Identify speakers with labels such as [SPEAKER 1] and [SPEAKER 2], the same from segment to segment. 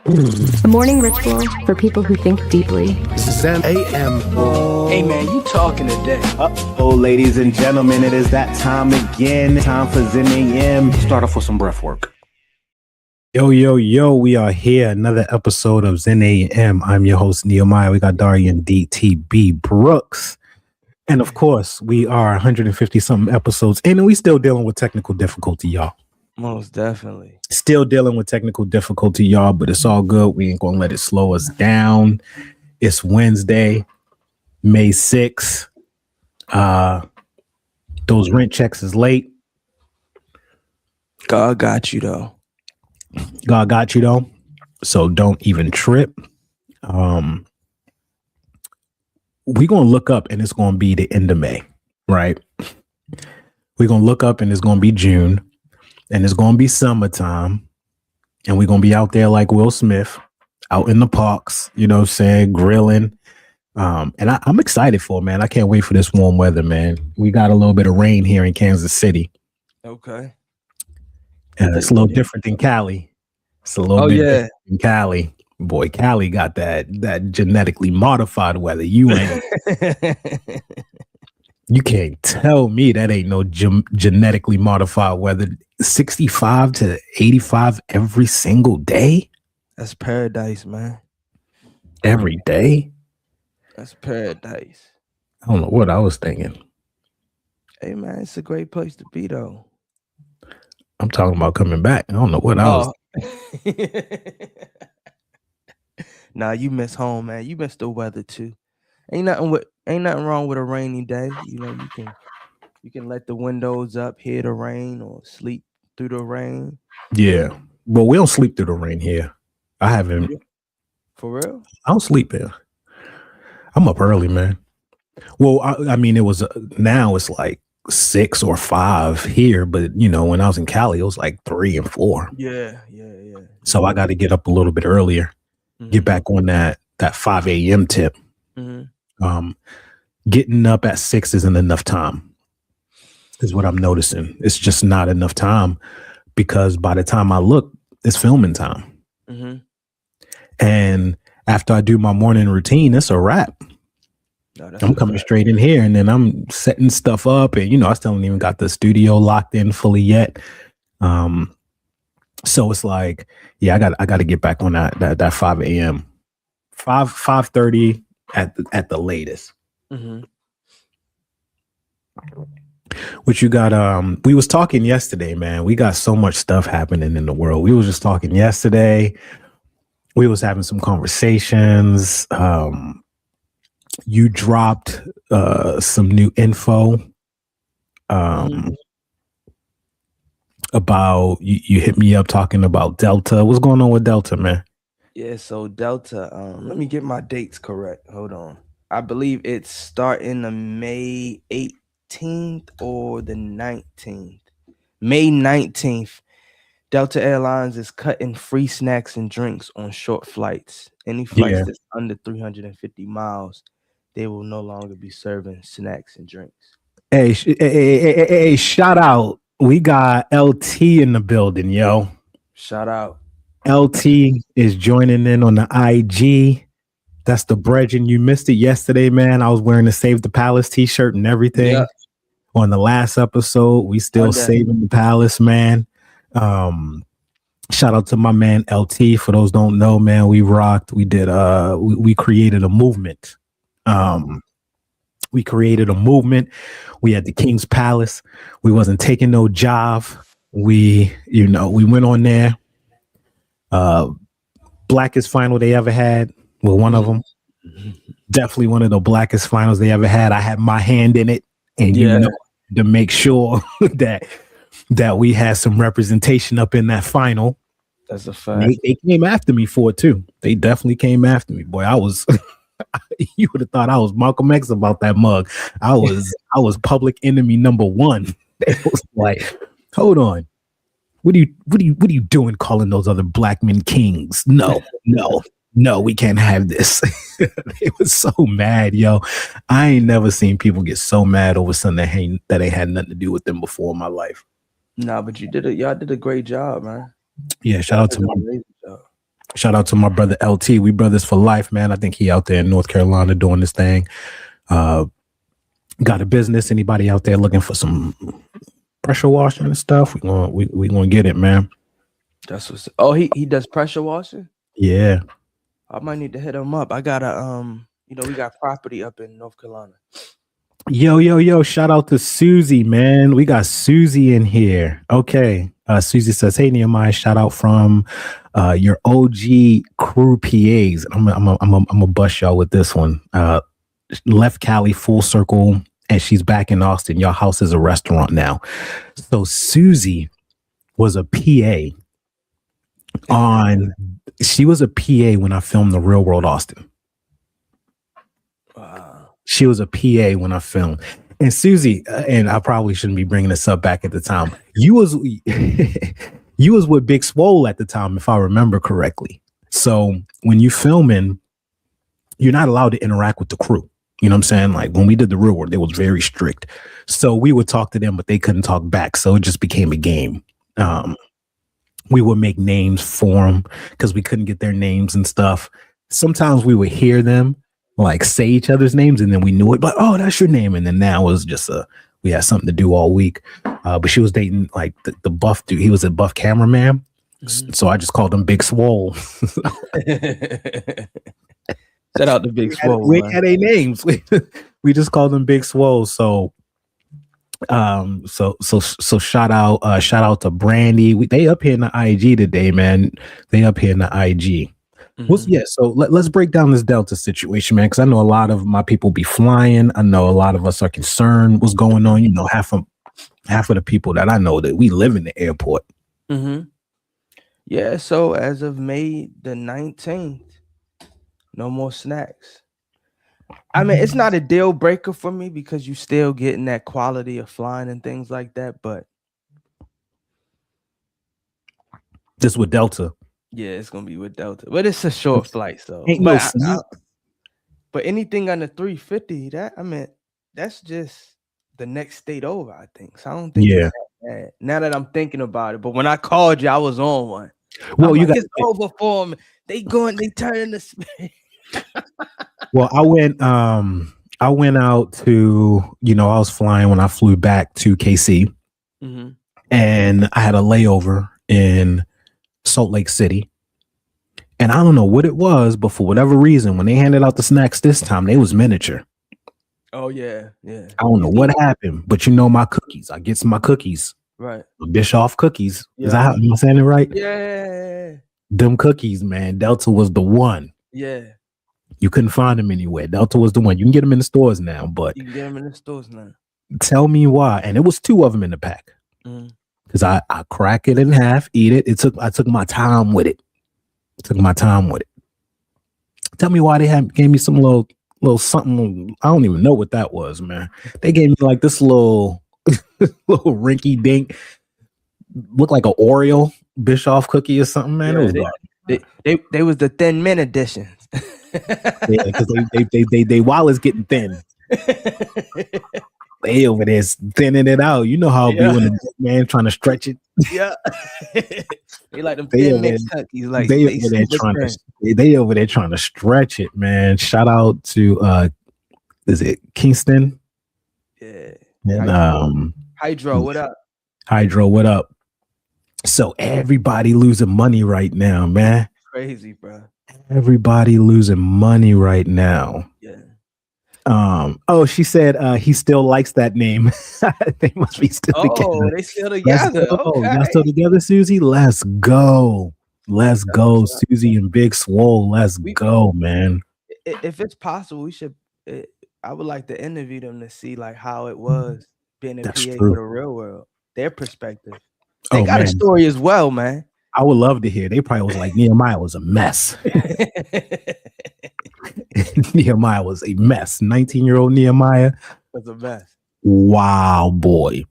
[SPEAKER 1] A morning ritual for people who think deeply.
[SPEAKER 2] Zen AM.
[SPEAKER 3] Hey man, you talking today?
[SPEAKER 4] Oh, ladies and gentlemen, it is that time again. Time for Zen AM. Start off with some breath work.
[SPEAKER 2] Yo, we are here. Another episode of Zen AM. I'm your host, Nehemiah. We got Darian DTB Brooks. And of course, we are 150 something episodes in, and we still dealing with technical difficulty, y'all.
[SPEAKER 3] Most definitely.
[SPEAKER 2] Still dealing with technical difficulty, y'all, but it's all good. We ain't gonna let it slow us down. It's Wednesday, May 6th. Those rent checks is late.
[SPEAKER 3] God got you though.
[SPEAKER 2] God got you though. So don't even trip. We're gonna look up and it's gonna be the end of May, right? We're gonna look up and it's gonna be June. And it's going to be summertime, and we're going to be out there like Will Smith, out in the parks, you know what I'm saying, grilling. And I'm excited for it, man. I can't wait for this warm weather, man. We got a little bit of rain here in Kansas City.
[SPEAKER 3] Okay.
[SPEAKER 2] And it's a little different than Cali. It's a little bit different than Cali. Boy, Cali got that genetically modified weather. You ain't. You can't tell me that ain't no genetically modified weather. 65 to 85 every single day.
[SPEAKER 3] That's paradise, man.
[SPEAKER 2] Every day?
[SPEAKER 3] That's paradise.
[SPEAKER 2] I don't know what I was thinking.
[SPEAKER 3] Hey, man, it's a great place to be, though.
[SPEAKER 2] I'm talking about coming back. I don't know what I was
[SPEAKER 3] Nah, you miss home, man. You miss the weather, too. Ain't nothing wrong with a rainy day. You know, you can let the windows up, hear the rain, or sleep through the rain.
[SPEAKER 2] Yeah, but we don't sleep through the rain here. I haven't.
[SPEAKER 3] For real?
[SPEAKER 2] I don't sleep here. I'm up early, man. Well, I mean, it was now it's like 6 or 5 here, but you know, when I was in Cali, it was like 3 and 4.
[SPEAKER 3] Yeah.
[SPEAKER 2] So I got to get up a little bit earlier, get back on that 5 a.m. tip.
[SPEAKER 3] Mm-hmm.
[SPEAKER 2] Getting up at 6 isn't enough time, is what I'm noticing. It's just not enough time because by the time I look, it's filming time.
[SPEAKER 3] Mm-hmm.
[SPEAKER 2] And after I do my morning routine, it's a wrap.
[SPEAKER 3] No,
[SPEAKER 2] I'm coming straight in here and then I'm setting stuff up. And, you know, I still haven't even got the studio locked in fully yet. So it's like, yeah, I got to get back on that 5 a.m. 5:30 at the latest.
[SPEAKER 3] Mm-hmm.
[SPEAKER 2] What you got? We was talking yesterday, man. We got so much stuff happening in the world. We was just talking yesterday. We was having some conversations. You dropped some new info about you hit me up talking about Delta. What's going on with Delta, man?
[SPEAKER 3] Yeah, so Delta, let me get my dates correct. Hold on. I believe it's starting the May 18th or the 19th. May 19th, Delta Airlines is cutting free snacks and drinks on short flights. Any flights that's under 350 miles, they will no longer be serving snacks and drinks.
[SPEAKER 2] Hey, shout out. We got LT in the building, yo.
[SPEAKER 3] Shout out.
[SPEAKER 2] LT is joining in on the IG. That's the brethren. You missed it yesterday, man. I was wearing the Save the Palace t-shirt and everything. Yeah. On the last episode, we still saving the palace, man. Shout out to my man LT. For those don't know, man, we rocked. We did we created a movement. We created a movement. We had the King's Palace. We wasn't taking no job. We went on there. Blackest final they ever had. Well, one of them. Definitely one of the blackest finals they ever had. I had my hand in it, and to make sure that we had some representation up in that final.
[SPEAKER 3] That's a fact.
[SPEAKER 2] They came after me for it too. They definitely came after me. Boy, I was you would have thought I was Malcolm X about that mug. I was public enemy number one. It was like, hold on. What are you doing calling those other black men kings? No, we can't have this. They was so mad, yo. I ain't never seen people get so mad over something that ain't had nothing to do with them before in my life.
[SPEAKER 3] Nah, but y'all did a great job, man.
[SPEAKER 2] Yeah, shout out to Shout out to my brother LT. We brothers for life, man. I think he out there in North Carolina doing this thing. Got a business. Anybody out there looking for some pressure washing and stuff? We gonna get it, man.
[SPEAKER 3] That's what's. Oh, he does pressure washing.
[SPEAKER 2] Yeah.
[SPEAKER 3] I might need to hit him up. I got we got property up in North Carolina.
[SPEAKER 2] Yo! Shout out to Susie, man. We got Susie in here. Okay. Susie says, "Hey Nehemiah, shout out from your OG crew PAs." I'm gonna bust y'all with this one. Left Cali full circle, and she's back in Austin. Your house is a restaurant now. So Susie was a PA she was a PA when I filmed The Real World Austin.
[SPEAKER 3] Wow.
[SPEAKER 2] She was a PA when I filmed. And Susie, and I probably shouldn't be bringing this up back at the time. You was with Big Swole at the time, if I remember correctly. So when you filming, you're not allowed to interact with the crew. You know what I'm saying? Like when we did The Real World, it was very strict. So we would talk to them, but they couldn't talk back. So it just became a game. We would make names for them because we couldn't get their names and stuff. Sometimes we would hear them like say each other's names and then we knew it, but oh, that's your name. And then now it was just we had something to do all week. But she was dating like the buff dude. He was a buff cameraman. Mm-hmm. So I just called him Big Swole.
[SPEAKER 3] Shout out to Big Swole.
[SPEAKER 2] We had a names. We just called him Big Swole. So shout out to Brandy. They up here in the IG today, man. They up here in the IG. Mm-hmm. So let's break down this Delta situation, man, because I know a lot of my people be flying. I know a lot of us are concerned what's going on. You know, half of the people that I know that we live in the airport.
[SPEAKER 3] Mm-hmm. Yeah, so as of May the 19th, no more snacks. I mean, it's not a deal breaker for me because you still getting that quality of flying and things like that, but
[SPEAKER 2] this with Delta.
[SPEAKER 3] Yeah, it's gonna be with Delta, but it's a short flight, so. But anything under 350, that's just the next state over, I think. So I don't think it's that bad. Now that I'm thinking about it, but when I called you, I was on one.
[SPEAKER 2] Well, you got
[SPEAKER 3] it's over for them. They turning the space.
[SPEAKER 2] Well, I went out to, I was flying when I flew back to KC, mm-hmm. and I had a layover in Salt Lake City. And I don't know what it was, but for whatever reason, when they handed out the snacks this time, they was miniature.
[SPEAKER 3] Oh, yeah.
[SPEAKER 2] I don't know what happened, but my cookies. I get some my cookies.
[SPEAKER 3] Right.
[SPEAKER 2] Bischoff cookies. Yeah. Am I saying it right?
[SPEAKER 3] Yeah.
[SPEAKER 2] Them cookies, man. Delta was the one.
[SPEAKER 3] Yeah.
[SPEAKER 2] You couldn't find them anywhere. Delta was the one. You can get them in the stores now, but
[SPEAKER 3] you can get them in the stores now.
[SPEAKER 2] Tell me why. And it was 2 of them in the pack. Because I crack it in half, eat it. I took my time with it. Tell me why they gave me some little something. I don't even know what that was, man. They gave me like this little rinky dink, looked like an Oreo Bischoff cookie or something, man.
[SPEAKER 3] Yeah, they was the Thin Mint editions.
[SPEAKER 2] Yeah, because they wallets getting thin. They over there thinning it out. You know how it be when the man trying to stretch it.
[SPEAKER 3] Yeah, they like them Thin Mint cookies. Like
[SPEAKER 2] they over there trying to stretch it, man. Shout out to is it Kingston?
[SPEAKER 3] Yeah,
[SPEAKER 2] and
[SPEAKER 3] Hydro. What up?
[SPEAKER 2] Hydro, what up? So everybody losing money right now, man.
[SPEAKER 3] Crazy, bro.
[SPEAKER 2] Everybody losing money right now.
[SPEAKER 3] Yeah.
[SPEAKER 2] Oh, she said he still likes that name. They must be still together.
[SPEAKER 3] Oh, they still together. Okay.
[SPEAKER 2] Y'all still together, Susie? Let's go. Let's go, Susie and Big Swole. Let's go, man.
[SPEAKER 3] If it's possible, we should. I would like to interview them to see like how it was being a PA for The Real World. Their perspective. They got a story as well, man.
[SPEAKER 2] I would love to hear. They probably was like, Nehemiah was a mess. Nehemiah was a mess. 19-year-old Nehemiah
[SPEAKER 3] was a mess.
[SPEAKER 2] Wow, boy.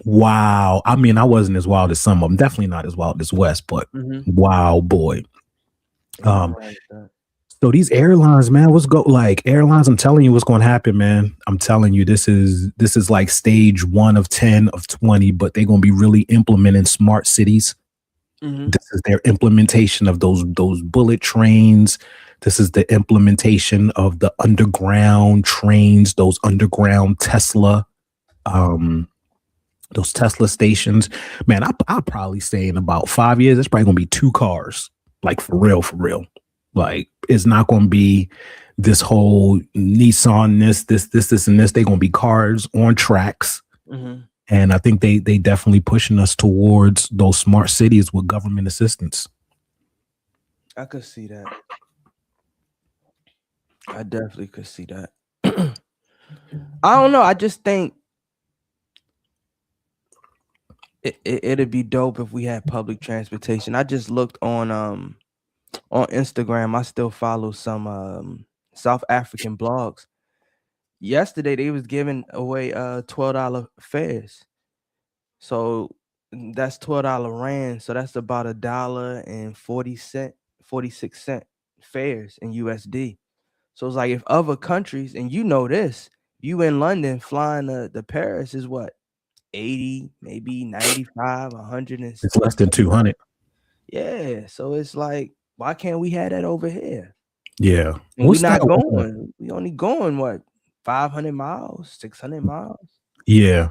[SPEAKER 2] Wow. I mean, I wasn't as wild as some of them. Definitely not as wild as Wes, but wow, boy. So these airlines, man, airlines, I'm telling you what's going to happen, man. I'm telling you, this is like stage 1 of 10 of 20, but they're going to be really implementing smart cities This is their implementation of those bullet trains. This is the implementation of the underground trains, those underground Tesla, those Tesla stations. Man, I'll probably say in about 5 years, it's probably gonna be 2 cars. Like for real. Like it's not gonna be this whole Nissan, this, and this. They're gonna be cars on tracks. And I think they definitely pushing us towards those smart cities with government assistance.
[SPEAKER 3] I could see that. I definitely could see that. I don't know. I just think it'd be dope if we had public transportation. I just looked on Instagram. I still follow some South African blogs. Yesterday they was giving away $12 fares. So that's $12 rand. So that's about $1.46 fares in USD. So it's like if other countries, and you know this, you in London flying to Paris is what, 80, maybe 95, 100.
[SPEAKER 2] It's less than 200.
[SPEAKER 3] Yeah. So it's like, why can't we have that over here?
[SPEAKER 2] Yeah.
[SPEAKER 3] And we're not going. We only going what, 500 miles, 600 miles?
[SPEAKER 2] Yeah.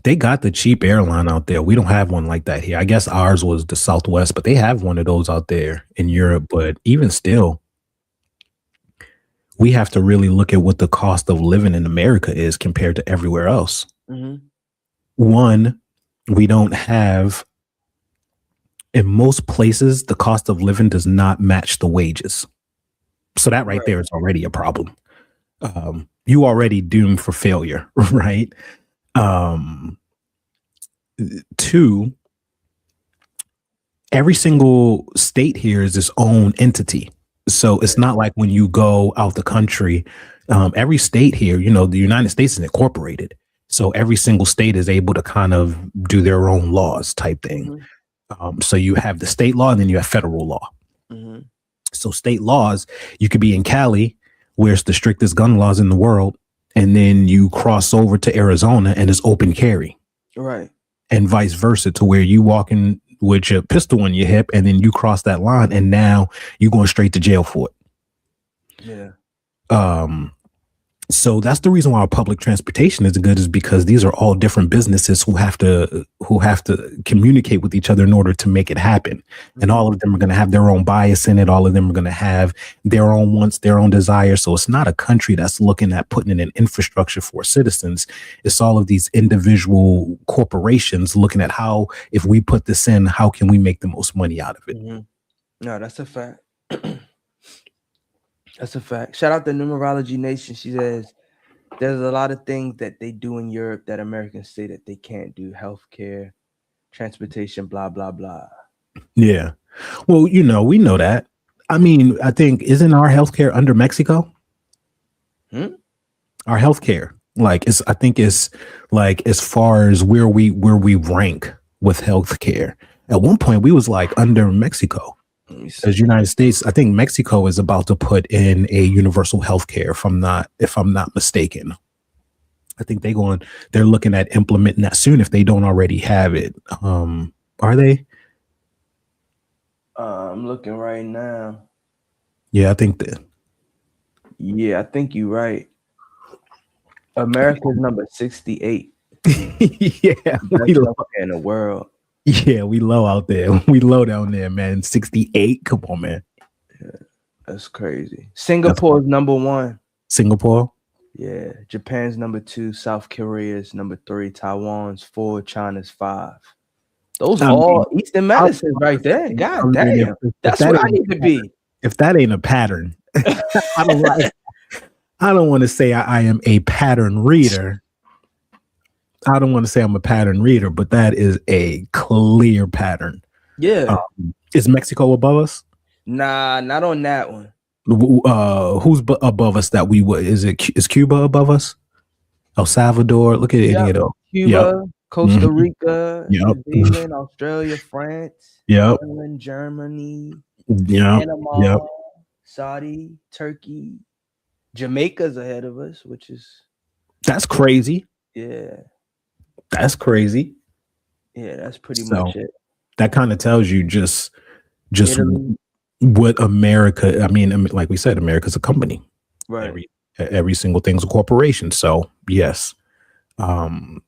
[SPEAKER 2] They got the cheap airline out there. We don't have one like that here. I guess ours was the Southwest, but they have one of those out there in Europe. But even still, we have to really look at what the cost of living in America is compared to everywhere else. One, we don't have, in most places, the cost of living does not match the wages. So that right there is already a problem. You already doomed for failure, right? Two, every single state here is its own entity. So it's not like when you go out the country, every state here, you know, the United States is incorporated. So every single state is able to kind of do their own laws type thing. So you have the state law and then you have federal law. So state laws, you could be in Cali, where it's the strictest gun laws in the world. And then you cross over to Arizona and it's open carry.
[SPEAKER 3] Right.
[SPEAKER 2] And vice versa, to where you walk in with your pistol in your hip and then you cross that line and now you're going straight to jail for it.
[SPEAKER 3] Yeah.
[SPEAKER 2] So that's the reason why our public transportation is good, is because these are all different businesses who have to communicate with each other in order to make it happen. And all of them are going to have their own bias in it. All of them are going to have their own wants, their own desires. So it's not a country that's looking at putting in an infrastructure for citizens. It's all of these individual corporations looking at how, if we put this in, how can we make the most money out of it?
[SPEAKER 3] No, that's a fact. That's a fact. Shout out to Numerology Nation. She says there's a lot of things that they do in Europe that Americans say that they can't do. Healthcare, transportation, blah, blah, blah.
[SPEAKER 2] Yeah. Well, you know, we know that. I mean, I think, isn't our healthcare under Mexico? Our healthcare, like, I think it's like, as far as where we rank with healthcare. At one point, we was like under Mexico. As United States, I think Mexico is about to put in a universal health care, if I'm not mistaken. I think they're looking at implementing that soon if they don't already have it. Are they?
[SPEAKER 3] I'm looking right now.
[SPEAKER 2] Yeah, I think that.
[SPEAKER 3] Yeah, I think you're right. America's number 68.
[SPEAKER 2] Yeah,
[SPEAKER 3] we low in the world.
[SPEAKER 2] Yeah, we low out there. We low down there, man. 68. Come on, man.
[SPEAKER 3] Yeah, that's crazy. Singapore's number 1.
[SPEAKER 2] Singapore?
[SPEAKER 3] Yeah. Japan's number 2. South Korea's number 3. Taiwan's 4. China's 5. Those are all Eastern medicines right there. God damn. That's where I need to be.
[SPEAKER 2] If that ain't a pattern, I don't want to say I am a pattern reader. I don't want to say I'm a pattern reader, but that is a clear pattern.
[SPEAKER 3] Yeah.
[SPEAKER 2] Is Mexico above us?
[SPEAKER 3] Nah, not on that one.
[SPEAKER 2] Who's above us that we would? Is Cuba above us? El Salvador? Look at any of those.
[SPEAKER 3] Cuba, Costa Rica, New Zealand, Australia, France, Ireland, Germany, Panama, Saudi, Turkey. Jamaica's ahead of us, which is...
[SPEAKER 2] That's crazy.
[SPEAKER 3] Yeah.
[SPEAKER 2] That's crazy.
[SPEAKER 3] Yeah, that's pretty much it.
[SPEAKER 2] that kind of tells you just
[SPEAKER 3] Italy.
[SPEAKER 2] what America. I mean, like we said, America's a company.
[SPEAKER 3] Right.
[SPEAKER 2] Every single thing's a corporation. So yes, and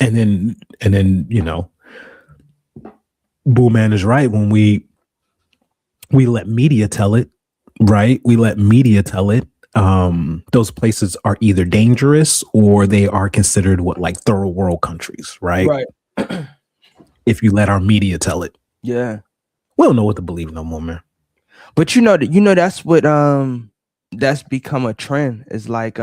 [SPEAKER 2] then Boo Man is right when we let media tell it. Right, we let media tell it. Those places are either dangerous or they are considered like third world countries. Right.
[SPEAKER 3] Right.
[SPEAKER 2] If you let our media tell it,
[SPEAKER 3] Yeah.
[SPEAKER 2] we don't know what to believe no more, man.
[SPEAKER 3] But that's what that's become a trend. Is like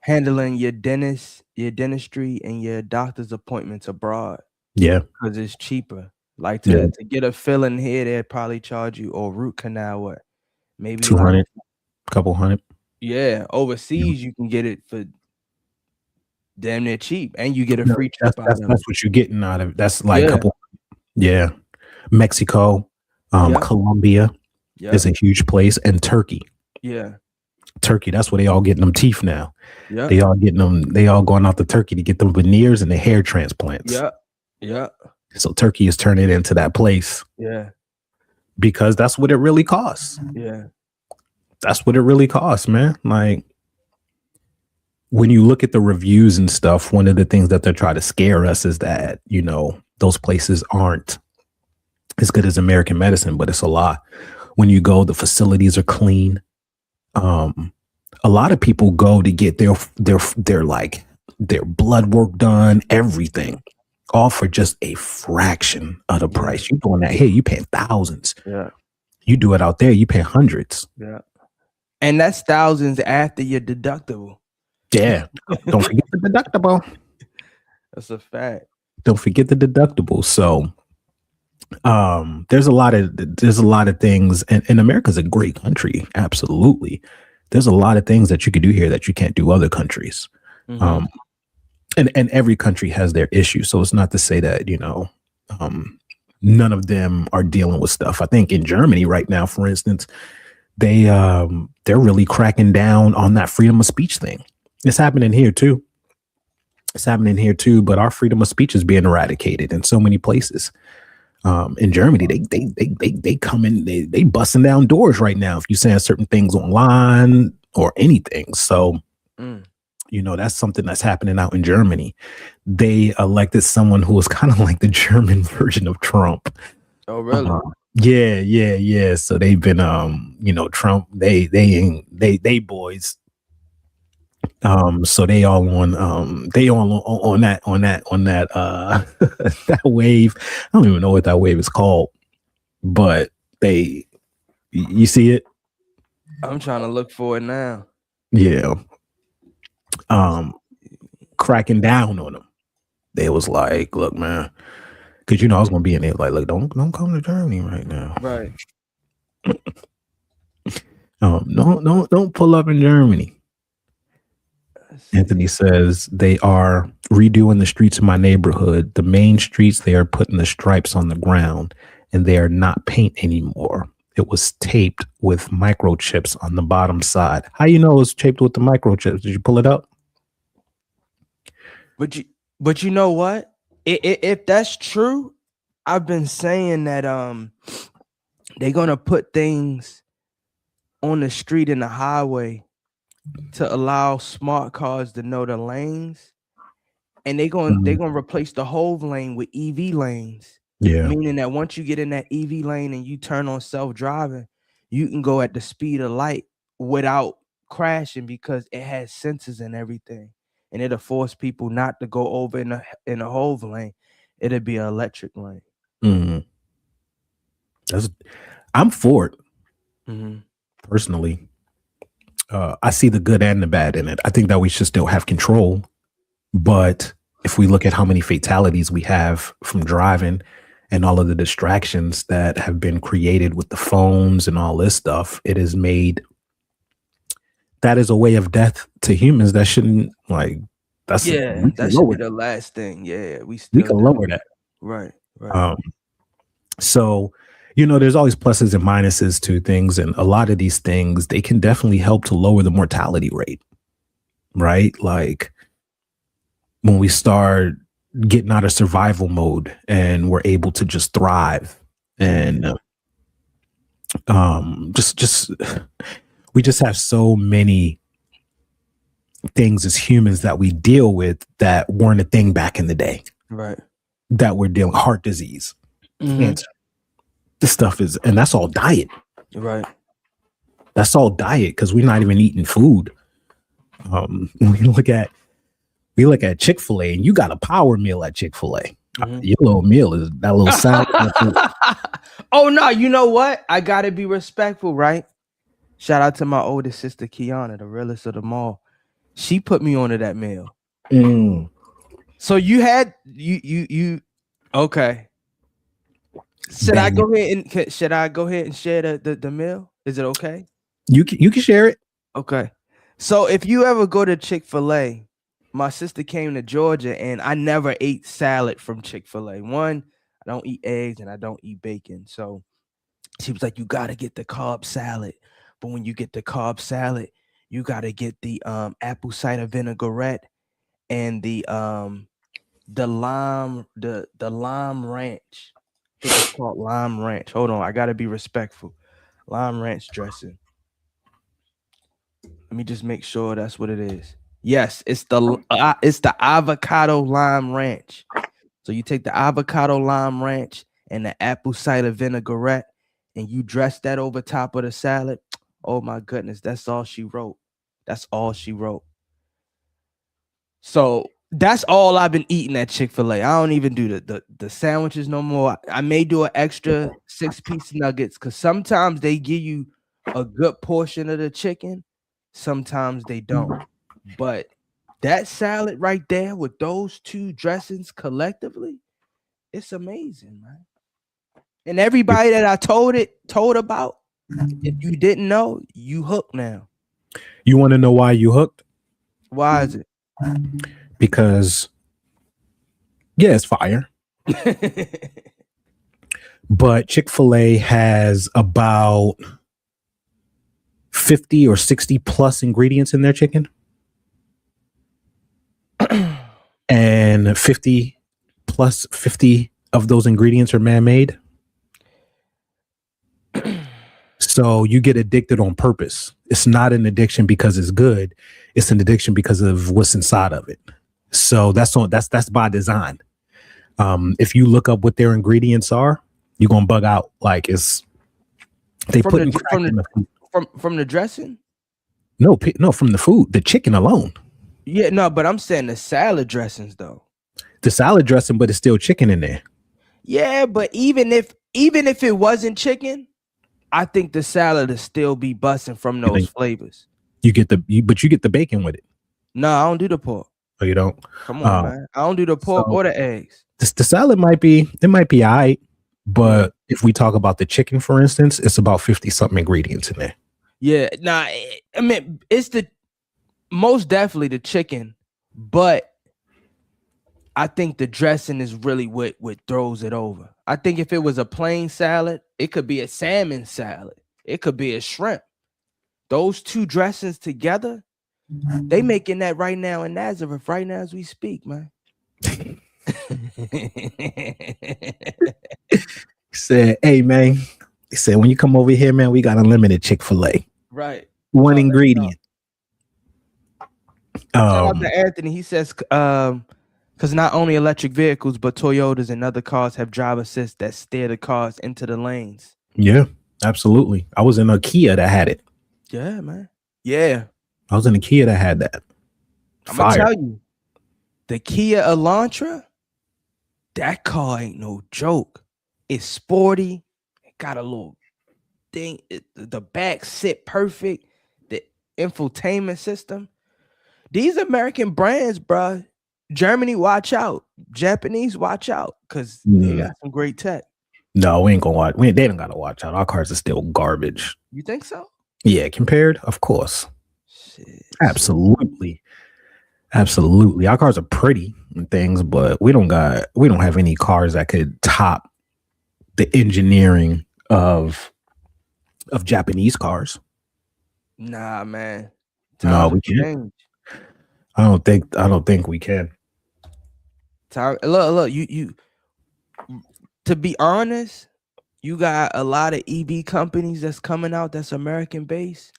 [SPEAKER 3] handling your dentistry and your doctor's appointments abroad.
[SPEAKER 2] Yeah,
[SPEAKER 3] because it's cheaper. Like to get a filling here, they'd probably charge you, or root canal, what maybe
[SPEAKER 2] 200,
[SPEAKER 3] like,
[SPEAKER 2] couple hundred.
[SPEAKER 3] Yeah, overseas you can get it for damn near cheap, and you get a free trip out of it.
[SPEAKER 2] That's what you're getting out of it. That's like a couple. Yeah, Mexico, Colombia is a huge place, and Turkey.
[SPEAKER 3] Yeah,
[SPEAKER 2] Turkey. That's where they all getting them teeth now.
[SPEAKER 3] Yeah,
[SPEAKER 2] they all getting them. They all going out to Turkey to get them veneers and the hair transplants.
[SPEAKER 3] Yeah, yeah.
[SPEAKER 2] So Turkey is turning into that place.
[SPEAKER 3] Yeah,
[SPEAKER 2] because that's what it really costs.
[SPEAKER 3] Yeah,
[SPEAKER 2] that's what it really costs, man. Like when you look at the reviews and stuff, one of the things that they're trying to scare us is that, you know, those places aren't as good as American medicine, but it's a lie. When you go, the facilities are clean. A lot of people go to get their blood work done, everything, all for just a fraction of the price. You're doing that here, you paying thousands.
[SPEAKER 3] Yeah.
[SPEAKER 2] You do it out there, you pay hundreds.
[SPEAKER 3] Yeah. And that's thousands after your deductible.
[SPEAKER 2] Yeah. Don't forget the deductible.
[SPEAKER 3] That's a fact.
[SPEAKER 2] Don't forget the deductible. So there's a lot of things, and America's a great country. Absolutely. There's a lot of things that you could do here that you can't do other countries. Mm-hmm. And every country has their issues. So it's not to say that, you know, none of them are dealing with stuff. I think in Germany right now, for instance, they're really cracking down on that freedom of speech thing. It's happening here too. But our freedom of speech is being eradicated in so many places. In Germany, they come in, they busting down doors right now if you saying certain things online or anything. So, you know, that's something that's happening out in Germany. They elected someone who was kind of like the German version of Trump.
[SPEAKER 3] Oh, really?
[SPEAKER 2] Yeah. So they've been, you know, Trump. They boys. So they all on that that wave. I don't even know what that wave is called, but you see it?
[SPEAKER 3] I'm trying to look for it now.
[SPEAKER 2] Yeah. Cracking down on them. They was like, look, man, because you know I was gonna be in there like, look, don't come to Germany right now.
[SPEAKER 3] Right.
[SPEAKER 2] Don't pull up in Germany. Anthony says they are redoing the streets of my neighborhood. The main streets, they are putting the stripes on the ground, and they are not paint anymore. It was taped with microchips on the bottom side. How you know it was taped with the microchips? Did you pull it up?
[SPEAKER 3] But you know what? If that's true, I've been saying that they're gonna put things on the street and the highway to allow smart cars to know the lanes, and they're gonna replace the whole lane with EV lanes.
[SPEAKER 2] Yeah,
[SPEAKER 3] meaning that once you get in that EV lane and you turn on self-driving, you can go at the speed of light without crashing because it has sensors and everything, and it'll force people not to go over in a whole lane. It'll be an electric lane.
[SPEAKER 2] Mm-hmm. I'm for it.
[SPEAKER 3] Mm-hmm.
[SPEAKER 2] Personally. I see the good and the bad in it. I think that we should still have control. But if we look at how many fatalities we have from driving and all of the distractions that have been created with the phones and all this stuff, it is made that is a way of death to humans that shouldn't that should be
[SPEAKER 3] the last thing. Yeah, we
[SPEAKER 2] can lower that.
[SPEAKER 3] Right.
[SPEAKER 2] So, you know, there's always pluses and minuses to things. And a lot of these things, they can definitely help to lower the mortality rate, right? Like when we start getting out of survival mode and we're able to just thrive. And just we just have so many things as humans that we deal with that weren't a thing back in the day.
[SPEAKER 3] Right.
[SPEAKER 2] That we're dealing heart disease, cancer. This stuff is, and that's all diet.
[SPEAKER 3] Right.
[SPEAKER 2] That's all diet because we're not even eating food. We look at Chick-fil-A, and you got a power meal at Chick-fil-A. Your little meal is that little salad.
[SPEAKER 3] Oh no, you know what? I gotta be respectful, right? Shout out to my oldest sister Kiana, the realest of them all. She put me onto that meal. So you had you okay. Should I go ahead and share the meal? Is it okay?
[SPEAKER 2] You can share it.
[SPEAKER 3] Okay. So if you ever go to Chick-fil-A, my sister came to Georgia and I never ate salad from Chick-fil-A. One, I don't eat eggs and I don't eat bacon. So she was like, you got to get the Cobb salad. But when you get the Cobb salad, you got to get the apple cider vinaigrette and the lime ranch. I think it's called lime ranch. Hold on, I got to be respectful. Lime ranch dressing. Let me just make sure that's what it is. Yes, it's the avocado lime ranch. So you take the avocado lime ranch and the apple cider vinaigrette, and you dress that over top of the salad. Oh my goodness, that's all she wrote. That's all she wrote. So that's all I've been eating at Chick-fil-A. I don't even do the sandwiches no more. I may do an extra 6-piece nuggets because sometimes they give you a good portion of the chicken. Sometimes they don't. But that salad right there with those two dressings collectively, it's amazing, man. And everybody that I told about, if you didn't know, you hooked now.
[SPEAKER 2] You want to know why you hooked?
[SPEAKER 3] Why is it?
[SPEAKER 2] Because yeah, it's fire. But Chick-fil-A has about 50 or 60 plus ingredients in their chicken. And 50 of those ingredients are man-made. So you get addicted on purpose. It's not an addiction because it's good. It's an addiction because of what's inside of it. So that's by design. If you look up what their ingredients are, you're gonna bug out. Like they put
[SPEAKER 3] from the dressing.
[SPEAKER 2] No, from the food, the chicken alone.
[SPEAKER 3] Yeah, no, but I'm saying the salad dressings though.
[SPEAKER 2] The salad dressing, but it's still chicken in there.
[SPEAKER 3] Yeah, but even if it wasn't chicken, I think the salad would still be busting from those flavors.
[SPEAKER 2] You get the bacon with it.
[SPEAKER 3] No, I don't do the pork.
[SPEAKER 2] Oh, you don't?
[SPEAKER 3] Come on, man. I don't do the pork or the eggs.
[SPEAKER 2] The salad might be all right, but if we talk about the chicken, for instance, it's about 50 something ingredients in there.
[SPEAKER 3] Yeah, nah, I mean, it's most definitely the chicken, but I think the dressing is really what throws it over. I think if it was a plain salad, it could be a salmon salad. It could be a shrimp. Those two dressings together, they making that right now in Nazareth, right now as we speak, man.
[SPEAKER 2] Said, hey, man. He said, when you come over here, man, we got unlimited Chick-fil-A.
[SPEAKER 3] Right.
[SPEAKER 2] One ingredient.
[SPEAKER 3] Shout out to Anthony. He says, because not only electric vehicles, but Toyotas and other cars have driver assist that steer the cars into the lanes.
[SPEAKER 2] Yeah, absolutely. I was in a Kia that had it.
[SPEAKER 3] Yeah, man. Yeah.
[SPEAKER 2] I was in a Kia that had that.
[SPEAKER 3] I'm going to tell you, the Kia Elantra, that car ain't no joke. It's sporty. It got a little thing. The back sit perfect. The infotainment system. These American brands, bro. Germany, watch out. Japanese, watch out. Because they got some great tech. No,
[SPEAKER 2] we ain't gonna watch. They don't gotta watch out. Our cars are still garbage.
[SPEAKER 3] You think so?
[SPEAKER 2] Yeah, compared, of course. Shit. Absolutely. Our cars are pretty and things, but we don't have any cars that could top the engineering of Japanese cars.
[SPEAKER 3] Nah, man.
[SPEAKER 2] No, we can't. I don't think we can.
[SPEAKER 3] Look, you. To be honest, you got a lot of EV companies that's coming out that's American based.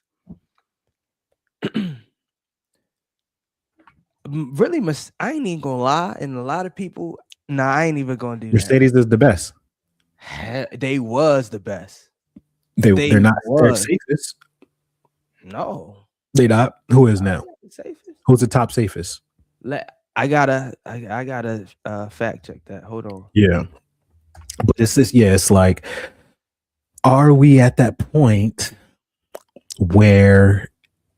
[SPEAKER 3] Really, I ain't even gonna lie, and a lot of people. Nah, I ain't even gonna do
[SPEAKER 2] Mercedes is the best.
[SPEAKER 3] that. They was the best.
[SPEAKER 2] They're not their
[SPEAKER 3] was.
[SPEAKER 2] safest.
[SPEAKER 3] No,
[SPEAKER 2] They not. Who is now?
[SPEAKER 3] Safest.
[SPEAKER 2] Who's the top safest?
[SPEAKER 3] I gotta fact check that. Hold on.
[SPEAKER 2] Yeah, but it's like, are we at that point where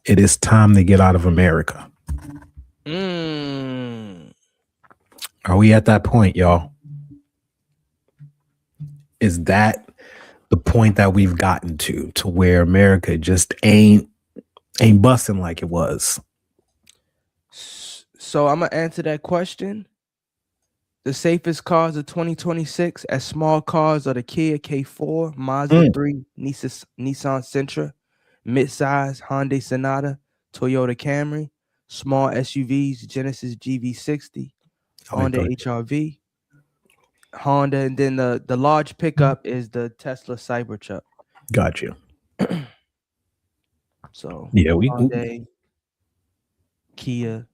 [SPEAKER 2] it is time to get out of America? Are we at that point, y'all? Is that the point that we've gotten to where America just ain't busting like it was?
[SPEAKER 3] So I'm gonna answer that question. The safest cars of 2026 as small cars are the Kia K4, Mazda 3, Nissan Sentra, midsize Hyundai Sonata, Toyota Camry, small SUVs, Genesis GV60, Honda HR-V, Honda, and then the large pickup is the Tesla Cybertruck.
[SPEAKER 2] Got you.
[SPEAKER 3] So
[SPEAKER 2] yeah,
[SPEAKER 3] Hyundai, Kia.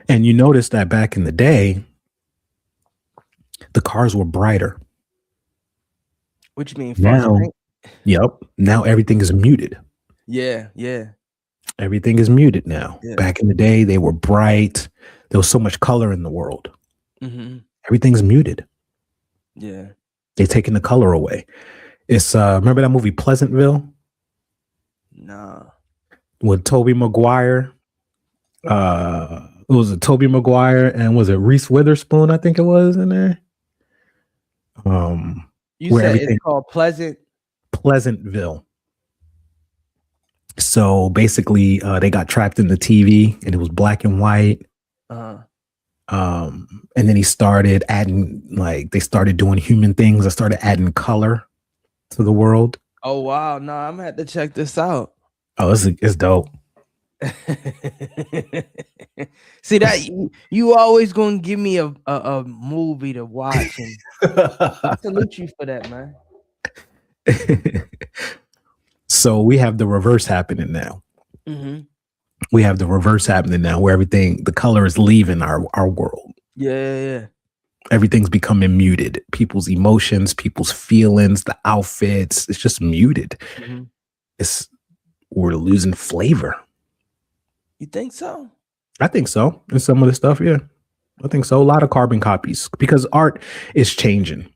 [SPEAKER 2] And you notice that back in the day, the cars were brighter.
[SPEAKER 3] What you mean?
[SPEAKER 2] Now, now everything is muted.
[SPEAKER 3] Yeah.
[SPEAKER 2] Everything is muted now.
[SPEAKER 3] Yeah.
[SPEAKER 2] Back in the day, they were bright. There was so much color in the world.
[SPEAKER 3] Mm-hmm.
[SPEAKER 2] Everything's muted.
[SPEAKER 3] Yeah.
[SPEAKER 2] They're taking the color away. It's remember that movie Pleasantville?
[SPEAKER 3] Nah.
[SPEAKER 2] With Tobey Maguire. It was Tobey Maguire and was it Reese Witherspoon? I think it was in there.
[SPEAKER 3] You said it's called
[SPEAKER 2] Pleasantville. So basically, they got trapped in the TV and it was black and white. And then he started adding, like, they started doing human things. I started adding color to the world.
[SPEAKER 3] Oh wow! No, I'm gonna have to check this out.
[SPEAKER 2] Oh, it's dope.
[SPEAKER 3] See that you always gonna give me a movie to watch, and I salute you for that, man.
[SPEAKER 2] So we have the reverse happening now.
[SPEAKER 3] Mm-hmm.
[SPEAKER 2] We have the reverse happening now, where the color is leaving our world.
[SPEAKER 3] Yeah.
[SPEAKER 2] Everything's becoming muted. People's emotions, people's feelings, the outfits, it's just muted.
[SPEAKER 3] Mm-hmm.
[SPEAKER 2] We're losing flavor.
[SPEAKER 3] You think so?
[SPEAKER 2] I think so. And some of the stuff, yeah. I think so. A lot of carbon copies because art is changing.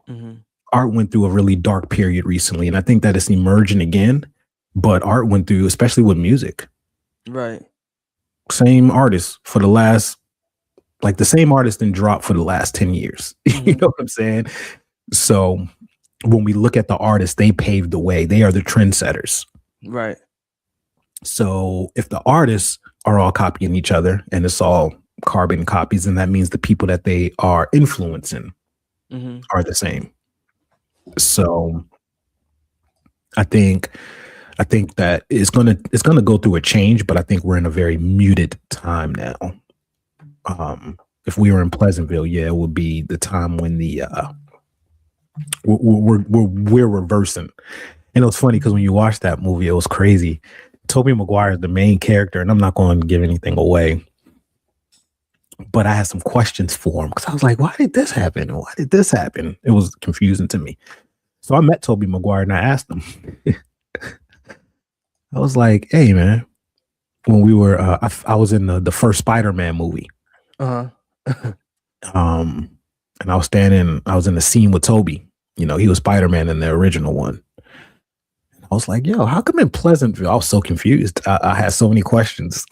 [SPEAKER 3] Mm-hmm.
[SPEAKER 2] Art went through a really dark period recently, and I think that it's emerging again. But art went through, especially with music.
[SPEAKER 3] Right.
[SPEAKER 2] Same artist for the last, like the same artist didn't drop for the last 10 years.
[SPEAKER 3] Mm-hmm.
[SPEAKER 2] You know what I'm saying? So when we look at the artists, they paved the way. They are the trendsetters.
[SPEAKER 3] Right.
[SPEAKER 2] So if the artists are all copying each other and it's all carbon copies, then that means the people that they are influencing
[SPEAKER 3] mm-hmm.
[SPEAKER 2] are the same. So I think that it's gonna go through a change, but I think we're in a very muted time now. If we were in Pleasantville, yeah, it would be the time when the we're reversing. And it was funny because when you watch that movie, it was crazy. Tobey Maguire is the main character, and I'm not going to give anything away, but I had some questions for him because I was like, why did this happen? Why did this happen? It was confusing to me. So I met Tobey Maguire and I asked him. I was like, hey, man, when we were, I was in the first Spider-Man movie.
[SPEAKER 3] Uh-huh.
[SPEAKER 2] And I was in the scene with Tobey. You know, he was Spider-Man in the original one. I was like, yo, how come in Pleasantville? I was so confused. I had so many questions.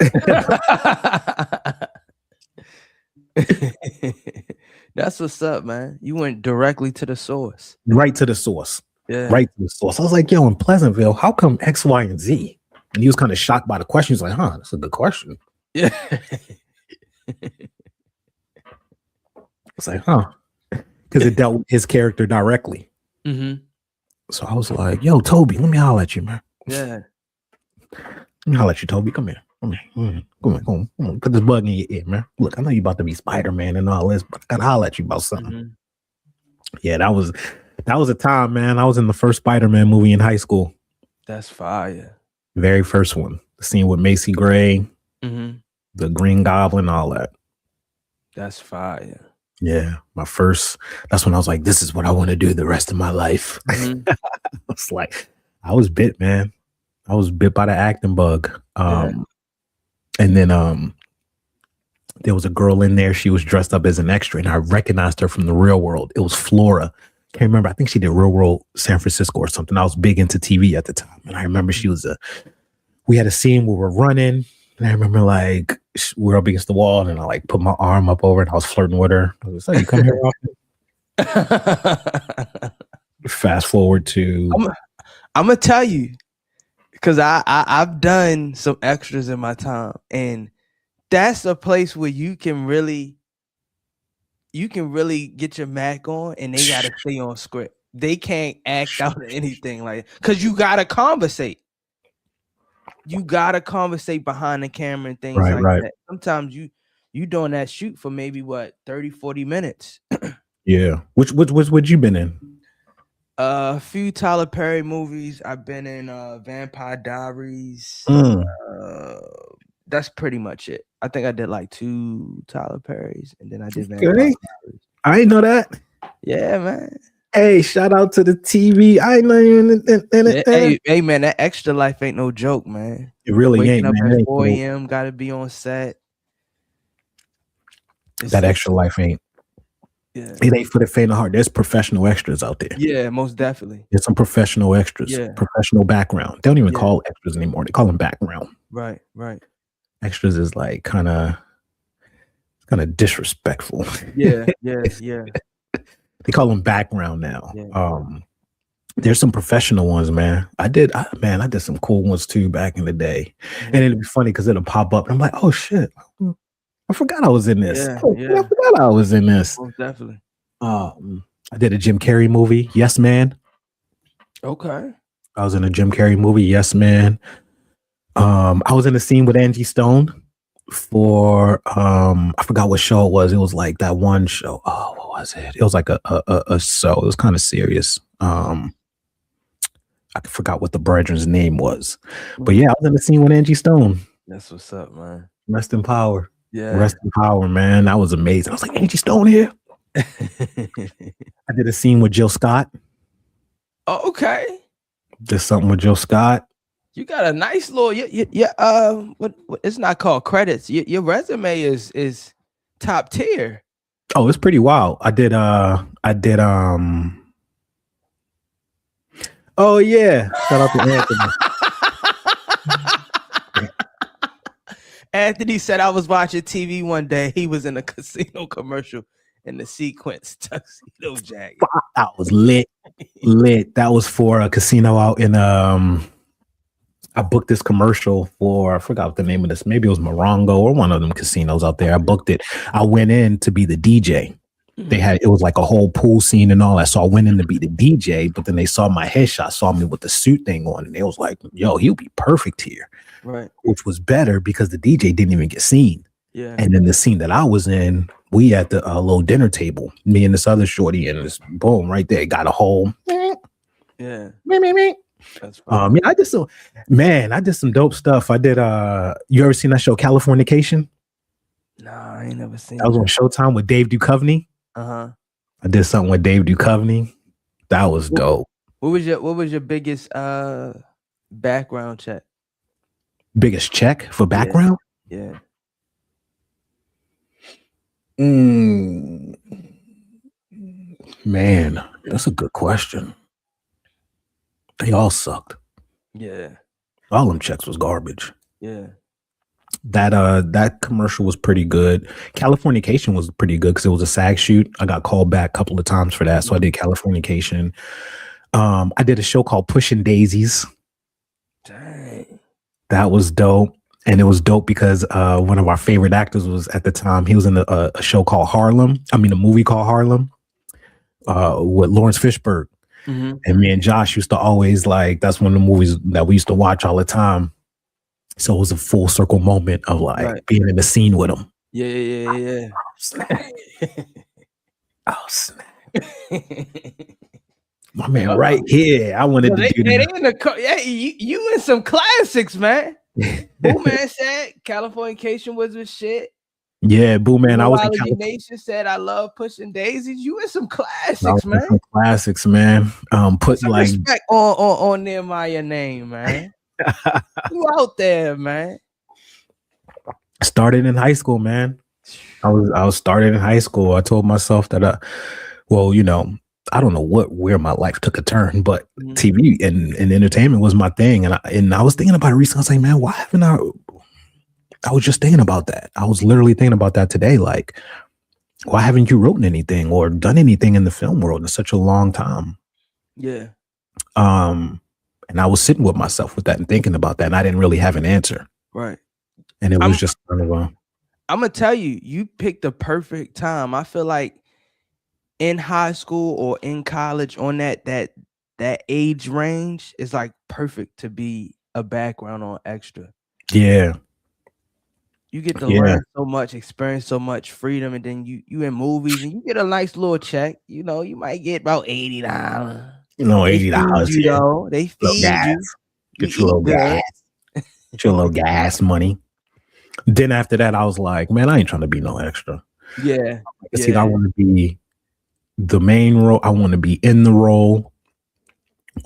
[SPEAKER 3] That's what's up, man. You went directly to the source.
[SPEAKER 2] Right to the source.
[SPEAKER 3] Yeah.
[SPEAKER 2] Right to the source. I was like, yo, in Pleasantville, how come X, Y, and Z? And he was kind of shocked by the question. He's like, huh, that's a good question.
[SPEAKER 3] Yeah.
[SPEAKER 2] It's like, huh. Because it dealt with his character directly.
[SPEAKER 3] Mm-hmm.
[SPEAKER 2] So I was like, yo, Toby, let me holler at you, man.
[SPEAKER 3] Yeah.
[SPEAKER 2] I'll let you, Toby. Come here. Come here. Come on. Put this bug in your ear, man. Look, I know you about to be Spider-Man and all this, but I gotta holler at you about something.
[SPEAKER 3] Mm-hmm.
[SPEAKER 2] Yeah, that was a time, man. I was in the first Spider-Man movie in high school.
[SPEAKER 3] That's fire.
[SPEAKER 2] Very first one. The scene with Macy Gray, the Green Goblin, all that.
[SPEAKER 3] That's fire.
[SPEAKER 2] Yeah, that's when I was like, this is what I want to do the rest of my life. It's like, I was bit, man. I was bit by the acting bug. And then there was a girl in there. She was dressed up as an extra, and I recognized her from the Real World. It was Flora. Can't remember. I think she did Real World San Francisco or something. I was big into TV at the time, and I remember we had a scene where we're running, and I remember like we're up against the wall, and I like put my arm up over, and I was flirting with her. I was like, "You come here often?" Fast forward to,
[SPEAKER 3] I'm gonna tell you, because I've done some extras in my time, and that's a place where you can really get your Mac on, and they gotta stay on script. They can't act out anything like, because you gotta conversate. You gotta conversate behind the camera and things that. Sometimes you doing that shoot for maybe 30-40 minutes.
[SPEAKER 2] Yeah. Which you been in?
[SPEAKER 3] A few Tyler Perry movies. I've been in Vampire Diaries. That's pretty much it. I think I did like 2 Tyler Perrys, and then I did Vampire Diaries.
[SPEAKER 2] I didn't know that.
[SPEAKER 3] Yeah, man.
[SPEAKER 2] Hey, shout out to the TV. I know you in it.
[SPEAKER 3] Hey, man, that extra life ain't no joke, man.
[SPEAKER 2] It really ain't,
[SPEAKER 3] Waking
[SPEAKER 2] man.
[SPEAKER 3] up at 4 a.m., gotta be on set.
[SPEAKER 2] That extra life ain't.
[SPEAKER 3] Yeah.
[SPEAKER 2] It ain't for the faint of heart. There's professional extras out there.
[SPEAKER 3] Yeah, most definitely.
[SPEAKER 2] There's some professional extras.
[SPEAKER 3] Yeah.
[SPEAKER 2] Professional background. They don't even call extras anymore. They call them background.
[SPEAKER 3] Right.
[SPEAKER 2] Extras is like kind of disrespectful.
[SPEAKER 3] Yeah.
[SPEAKER 2] They call them background now.
[SPEAKER 3] Yeah.
[SPEAKER 2] There's some professional ones, man. I did some cool ones too back in the day. And it'd be funny because it'll pop up and I'm like, oh shit, I forgot I was in this. I forgot I was in this.
[SPEAKER 3] Most definitely.
[SPEAKER 2] I did a Jim Carrey movie, Yes Man.
[SPEAKER 3] Okay.
[SPEAKER 2] I was in a Jim Carrey movie, Yes Man. I was in a scene with Angie Stone for I forgot what show it was. It was like that one show. Oh, what was it? It was like a show. It was kind of serious. I forgot what the brethren's name was. But yeah, I was in a scene with Angie Stone.
[SPEAKER 3] That's what's up, man.
[SPEAKER 2] Rest in power.
[SPEAKER 3] Yeah.
[SPEAKER 2] Rest in power, man. That was amazing. I was like, Angie Stone here. I did a scene with Jill Scott.
[SPEAKER 3] Oh, okay.
[SPEAKER 2] Did something with Jill Scott.
[SPEAKER 3] You got a nice little what it's not called credits. Your resume is top tier.
[SPEAKER 2] Oh, it's pretty wild. I did oh yeah. Shout out to Anthony.
[SPEAKER 3] Anthony said I was watching TV one day. He was in a casino commercial in the sequence tuxedo jacket.
[SPEAKER 2] That was lit. That was for a casino out in I booked this commercial for, I forgot what the name of this. Maybe it was Morongo or one of them casinos out there. I booked it. I went in to be the DJ. It was like a whole pool scene and all that. So I went in to be the DJ, but then they saw my headshot, saw me with the suit thing on, and they was like, yo, he'll be perfect here.
[SPEAKER 3] Right.
[SPEAKER 2] Which was better because the DJ didn't even get seen.
[SPEAKER 3] Yeah.
[SPEAKER 2] And then the scene that I was in, we at the little dinner table, me and this other shorty, and this boom right there, got a whole.
[SPEAKER 3] Yeah.
[SPEAKER 2] Me.
[SPEAKER 3] That's fun.
[SPEAKER 2] Yeah, I did some dope stuff. I did you ever seen that show Californication?
[SPEAKER 3] Nah, I ain't never seen
[SPEAKER 2] that. Was on Showtime with Dave Duchovny.
[SPEAKER 3] I
[SPEAKER 2] did something with Dave Duchovny. That was dope.
[SPEAKER 3] What was your biggest background check?
[SPEAKER 2] Biggest check for background?
[SPEAKER 3] Yeah.
[SPEAKER 2] Man, that's a good question. They all sucked.
[SPEAKER 3] Yeah.
[SPEAKER 2] All them checks was garbage.
[SPEAKER 3] Yeah.
[SPEAKER 2] That commercial was pretty good. Californication was pretty good because it was a SAG shoot. I got called back a couple of times for that. So I did Californication. I did a show called Pushing Daisies.
[SPEAKER 3] Dang.
[SPEAKER 2] That was dope. And it was dope because one of our favorite actors was at the time, he was in a show called Harlem. I mean, a movie called Harlem with Lawrence Fishburne.
[SPEAKER 3] Mm-hmm.
[SPEAKER 2] And me and Josh used to always that's one of the movies that we used to watch all the time. So it was a full circle moment of like
[SPEAKER 3] Right.
[SPEAKER 2] being in the scene with him.
[SPEAKER 3] Yeah.
[SPEAKER 2] Oh snap! My man, right here. I wanted to do
[SPEAKER 3] they
[SPEAKER 2] that.
[SPEAKER 3] in the yeah, you in some classics, man. Boo Man said Californication was the shit.
[SPEAKER 2] Yeah, Boo Man. I was in
[SPEAKER 3] Neurology
[SPEAKER 2] California.
[SPEAKER 3] Nation said I love pushing daisies. You in some
[SPEAKER 2] I
[SPEAKER 3] classics,
[SPEAKER 2] was in
[SPEAKER 3] man.
[SPEAKER 2] some classics, man. Put
[SPEAKER 3] Some
[SPEAKER 2] like
[SPEAKER 3] respect on Nehemiah name, man. You out there, man.
[SPEAKER 2] started in high school, man. I was started in high school. I told myself that well, you know, I don't know where my life took a turn, but TV and entertainment was my thing. And I was thinking about it recently. I was like, man, why haven't I was just thinking about that. I was literally thinking about that today. Like, why haven't you written anything or done anything in the film world in such a long time?
[SPEAKER 3] Yeah.
[SPEAKER 2] And I was sitting with myself with that and thinking about that, and I didn't really have an answer.
[SPEAKER 3] Right.
[SPEAKER 2] And it was just kind of
[SPEAKER 3] I'm gonna tell you, you picked the perfect time. I feel like in high school or in college, on that age range, is like perfect to be a background on extra.
[SPEAKER 2] yeah.
[SPEAKER 3] You get to learn so much, experience so much freedom, and then you in movies and you get a nice little check. You know, you might get about $80.
[SPEAKER 2] You know, $80.
[SPEAKER 3] You know, they feed you.
[SPEAKER 2] Get your little gas. Get your little gas money. Then after that, I was like, man, I ain't trying to be no extra.
[SPEAKER 3] Yeah.
[SPEAKER 2] See, I want to be the main role. I want to be in the role,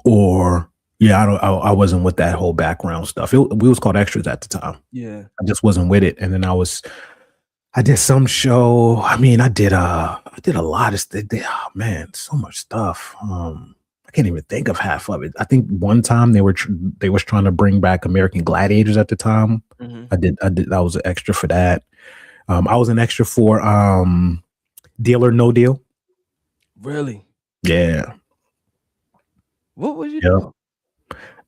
[SPEAKER 2] or I wasn't with that whole background stuff. We was called extras at the time.
[SPEAKER 3] Yeah.
[SPEAKER 2] I just wasn't with it. And then I did some show. I mean, I did a lot of stuff. Oh, man, so much stuff. I can't even think of half of it. I think one time they was trying to bring back American Gladiators at the time. I did. I was an extra for that. I was an extra for Deal or No Deal.
[SPEAKER 3] Really?
[SPEAKER 2] Yeah.
[SPEAKER 3] What was you doing?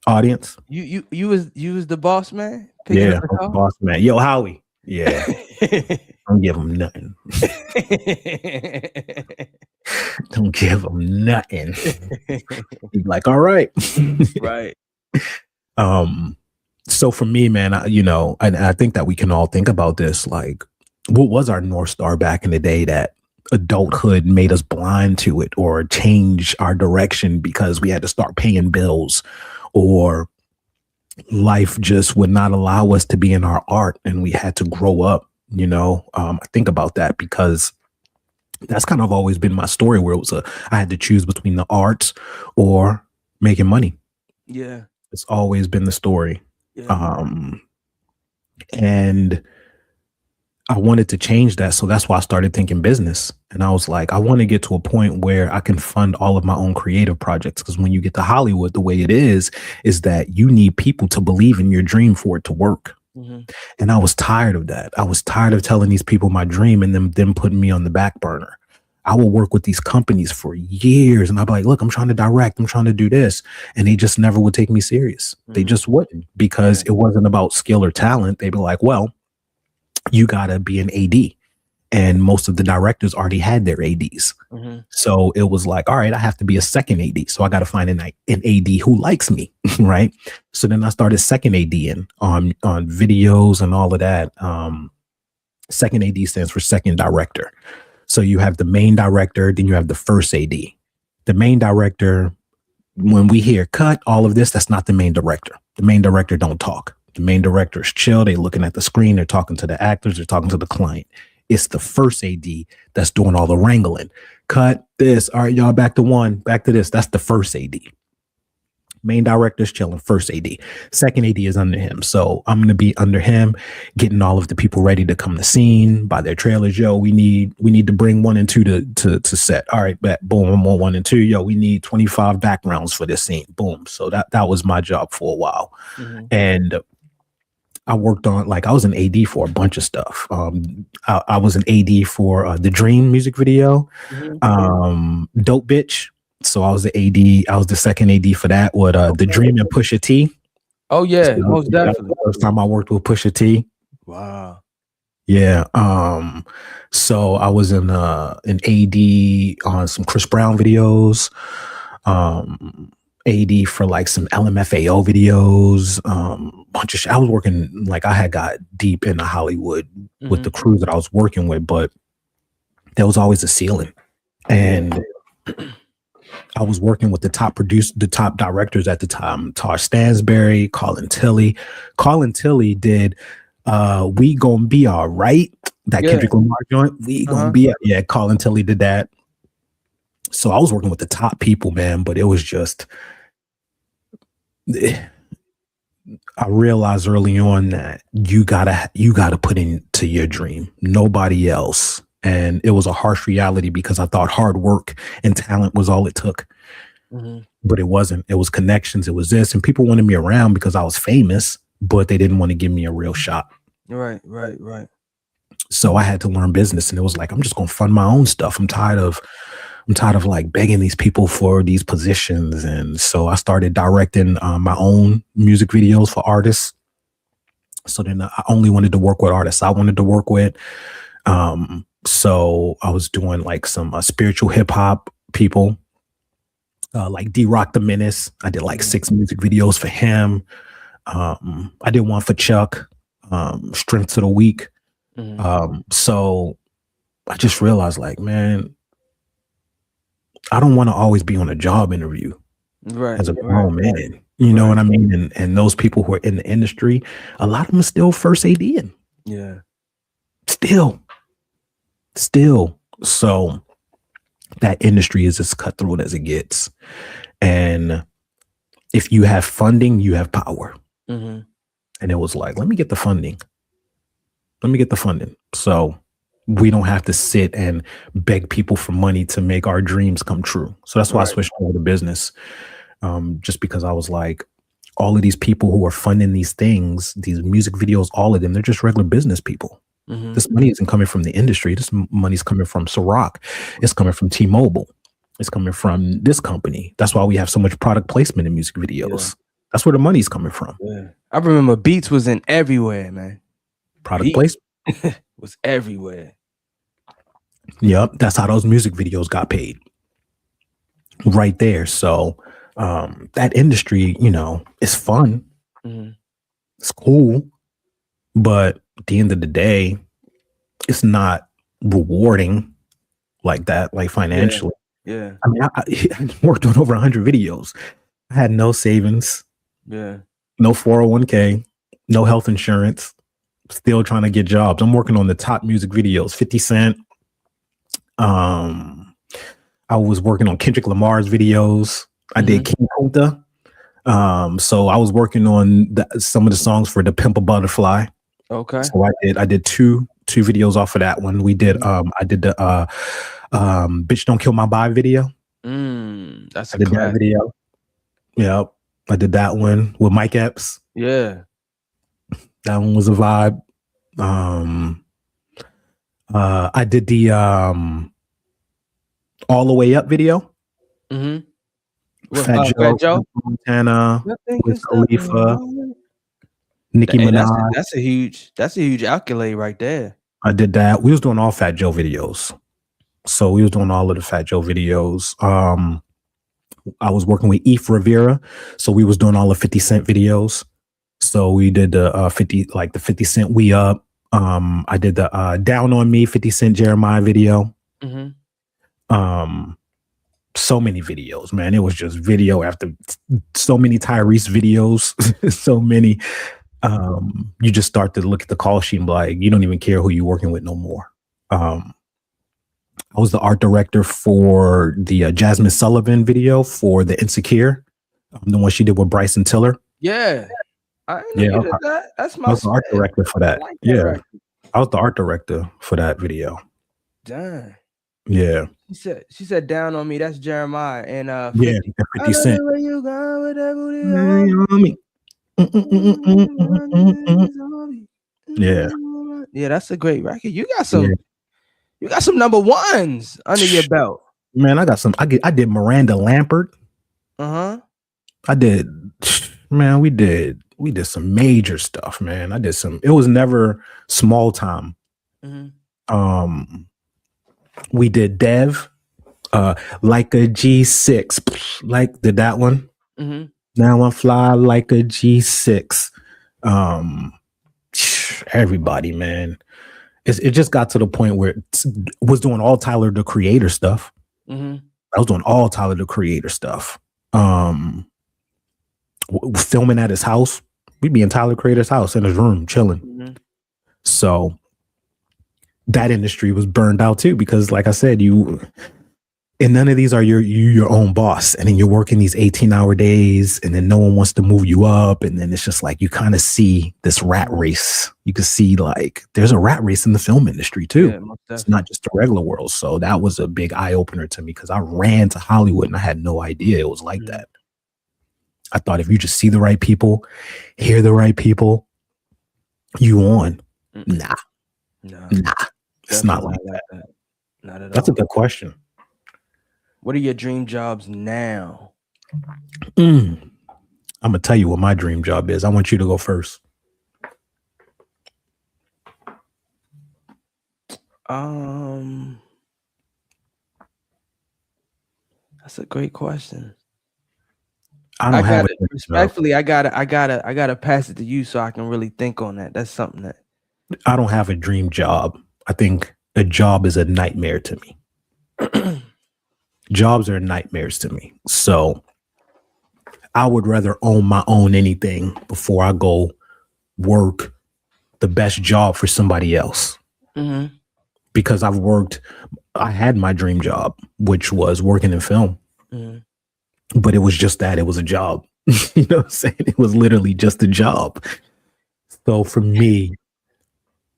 [SPEAKER 2] Audience.
[SPEAKER 3] You was the boss man?
[SPEAKER 2] Yeah, boss man. Yo, Howie. Yeah. Don't give him nothing. Don't give him nothing. He'd be like, all right.
[SPEAKER 3] Right.
[SPEAKER 2] So for me, man, and I think that we can all think about this. Like, what was our North Star back in the day that adulthood made us blind to it or change our direction because we had to start paying bills, or life just would not allow us to be in our art and we had to grow up? I think about that because that's kind of always been my story, where I had to choose between the arts or making money.
[SPEAKER 3] Yeah.
[SPEAKER 2] It's always been the story.
[SPEAKER 3] Yeah.
[SPEAKER 2] And I wanted to change that. So that's why I started thinking business. And I was like, I want to get to a point where I can fund all of my own creative projects. Because when you get to Hollywood, the way it is that you need people to believe in your dream for it to work. And I was tired of that. I was tired of telling these people my dream and them putting me on the back burner. I would work with these companies for years and I'd be like, look, I'm trying to direct, I'm trying to do this. And they just never would take me serious. They just wouldn't, because it wasn't about skill or talent. They'd be like, well, you got to be an AD. And most of the directors already had their ADs. So it was like, all right, I have to be a second AD. So I got to find an AD who likes me. Right. So then I started second AD on videos and all of that. Second AD stands for second director. So you have the main director, then you have the first AD. The main director, when we hear cut, all of this, that's not the main director. The main director don't talk. The main director is chill. They're looking at the screen. They're talking to the actors. They're talking to the client. It's the first AD that's doing all the wrangling. Cut this. All right, y'all, back to one. Back to this. That's the first AD. Main director's chilling. First AD. Second AD is under him. So I'm going to be under him, getting all of the people ready to come to scene, buy their trailers. Yo, we need to bring 1 and 2 to set. All right, boom, I'm on 1 and 2. Yo, we need 25 backgrounds for this scene. Boom. So that was my job for a while. And I worked on, like, I was an AD for a bunch of stuff. I was an AD for the Dream music video, Dope Bitch. So I was the AD. I was the second AD for that with the Dream and Pusha T.
[SPEAKER 3] Oh yeah,
[SPEAKER 2] So
[SPEAKER 3] most definitely.
[SPEAKER 2] the first time I worked with Pusha T.
[SPEAKER 3] Wow.
[SPEAKER 2] Yeah. So I was an AD on some Chris Brown videos. AD for like some LMFAO videos, bunch of I was working, like I had got deep into Hollywood with the crew that I was working with, but there was always a ceiling. And I was working with the top directors at the time, Tar Stansberry, Colin Tilley. Colin Tilley did We Gonna Be All Right, that Kendrick Lamar joint. We Gonna Be, yeah, Colin Tilley did that. So I was working with the top people, man, but it was just, I realized early on that you gotta put into your dream, nobody else. And it was a harsh reality because I thought hard work and talent was all it took. But it wasn't. It was connections. It was this. And people wanted me around because I was famous, but they didn't want to give me a real shot.
[SPEAKER 3] Right.
[SPEAKER 2] So I had to learn business. And it was like, I'm just going to fund my own stuff. I'm tired of like begging these people for these positions. And so I started directing my own music videos for artists. So then I only wanted to work with artists I wanted to work with. So I was doing like some spiritual hip hop people, like D-Rock the Menace. I did like 6 music videos for him. I did one for Chuck, Strength to the Weak. So I just realized, like, man, I don't want to always be on a job interview as a grown man. You know what I mean? And those people who are in the industry, a lot of them are still first ADing.
[SPEAKER 3] Yeah.
[SPEAKER 2] Still. So that industry is as cutthroat as it gets. And if you have funding, you have power. And it was like, let me get the funding. So we don't have to sit and beg people for money to make our dreams come true. So that's why I switched over to business. Just because I was like, all of these people who are funding these things, these music videos, all of them, they're just regular business people. This money isn't coming from the industry. This money's coming from Ciroc. It's coming from T-Mobile. It's coming from this company. That's why we have so much product placement in music videos. That's where the money's coming from.
[SPEAKER 3] I remember Beats was in everywhere, man.
[SPEAKER 2] Product placement
[SPEAKER 3] was everywhere.
[SPEAKER 2] Yep, that's how those music videos got paid. Right there. So that industry, you know, is fun. It's cool. But at the end of the day, it's not rewarding like that, like financially.
[SPEAKER 3] Yeah.
[SPEAKER 2] I mean, I worked on over 100 videos. I had no savings.
[SPEAKER 3] Yeah.
[SPEAKER 2] No 401k, no health insurance. Still trying to get jobs. I'm working on the top music videos. 50 Cent. I was working on Kendrick Lamar's videos. I did King Kunta. So I was working on some of the songs for the Pimp a Butterfly.
[SPEAKER 3] Okay.
[SPEAKER 2] So I did two videos off of that one. We did I did the Bitch Don't Kill My Vibe video.
[SPEAKER 3] That's
[SPEAKER 2] I did that video. Yep. I did that one with Mike Epps.
[SPEAKER 3] Yeah.
[SPEAKER 2] That one was a vibe. I did the All the Way Up video. Fat Joe, Montana, with Khalifa, Nicki Minaj.
[SPEAKER 3] That's a huge accolade right there.
[SPEAKER 2] I did that. We was doing all Fat Joe videos. So we was doing all of the Fat Joe videos. I was working with Eve Rivera. So we was doing all the 50 Cent videos. So we did the 50 Cent We Up. I did the Down on Me 50 Cent Jeremiah video. So many videos, man. It was just video after so many Tyrese videos. So many. You just start to look at the call sheet and be like, you don't even care who you're working with no more. I was the art director for the Jasmine Sullivan video for the Insecure, the one she did with Bryson Tiller.
[SPEAKER 3] Yeah. That's my.
[SPEAKER 2] I was the art director for that.
[SPEAKER 3] Like
[SPEAKER 2] that,
[SPEAKER 3] yeah.
[SPEAKER 2] right? I was the art director for that video.
[SPEAKER 3] Dang.
[SPEAKER 2] Yeah.
[SPEAKER 3] She said Down on Me. That's Jeremiah and 50.
[SPEAKER 2] Yeah, 50 Cent.
[SPEAKER 3] Where you going with that booty
[SPEAKER 2] on me? Yeah.
[SPEAKER 3] Yeah, that's a great record. You got some number ones under your belt.
[SPEAKER 2] Man, I got some. I did Miranda Lambert. I did. Man, we did some major stuff, man. I did some. It was never small time. We did Dev, like a G6, like did that one.
[SPEAKER 3] Mhm.
[SPEAKER 2] Now I fly like a G6. Everybody, man. It just got to the point where it was doing all Tyler the Creator stuff.
[SPEAKER 3] Mhm.
[SPEAKER 2] I was doing all Tyler the Creator stuff. Filming at his house. We'd be in Tyler Creator's house in his room chilling.
[SPEAKER 3] Mhm.
[SPEAKER 2] So that industry was burned out too, because like I said, and none of these are your own boss. And then you're working these 18-hour days, and then no one wants to move you up. And then it's just like you kind of see this rat race. You can see like there's a rat race in the film industry too.
[SPEAKER 3] Yeah, most
[SPEAKER 2] It's
[SPEAKER 3] definitely.
[SPEAKER 2] not just the regular world. So that was a big eye opener to me, because I ran to Hollywood and I had no idea it was like
[SPEAKER 3] Mhm.
[SPEAKER 2] that. I thought if you just see the right people, hear the right people, you on.
[SPEAKER 3] Mm-mm.
[SPEAKER 2] Nah,
[SPEAKER 3] No,
[SPEAKER 2] it's not
[SPEAKER 3] definitely
[SPEAKER 2] like that.
[SPEAKER 3] Not at
[SPEAKER 2] That's a
[SPEAKER 3] all.
[SPEAKER 2] good question.
[SPEAKER 3] What are your dream jobs now?
[SPEAKER 2] I'm gonna tell you what my dream job is. I want you to go first.
[SPEAKER 3] That's a great question.
[SPEAKER 2] I don't have
[SPEAKER 3] gotta
[SPEAKER 2] a dream job.
[SPEAKER 3] respectfully, I gotta pass it to you so I can really think on that. That's something that
[SPEAKER 2] I don't have a dream job. I think a job is a nightmare to me. Jobs are nightmares to me. So I would rather own my own anything before I go work the best job for somebody else.
[SPEAKER 3] Mhm.
[SPEAKER 2] Because I had my dream job, which was working in film.
[SPEAKER 3] Mhm.
[SPEAKER 2] But it was just that. It was a job. You know what I'm saying? It was literally just a job. So for me,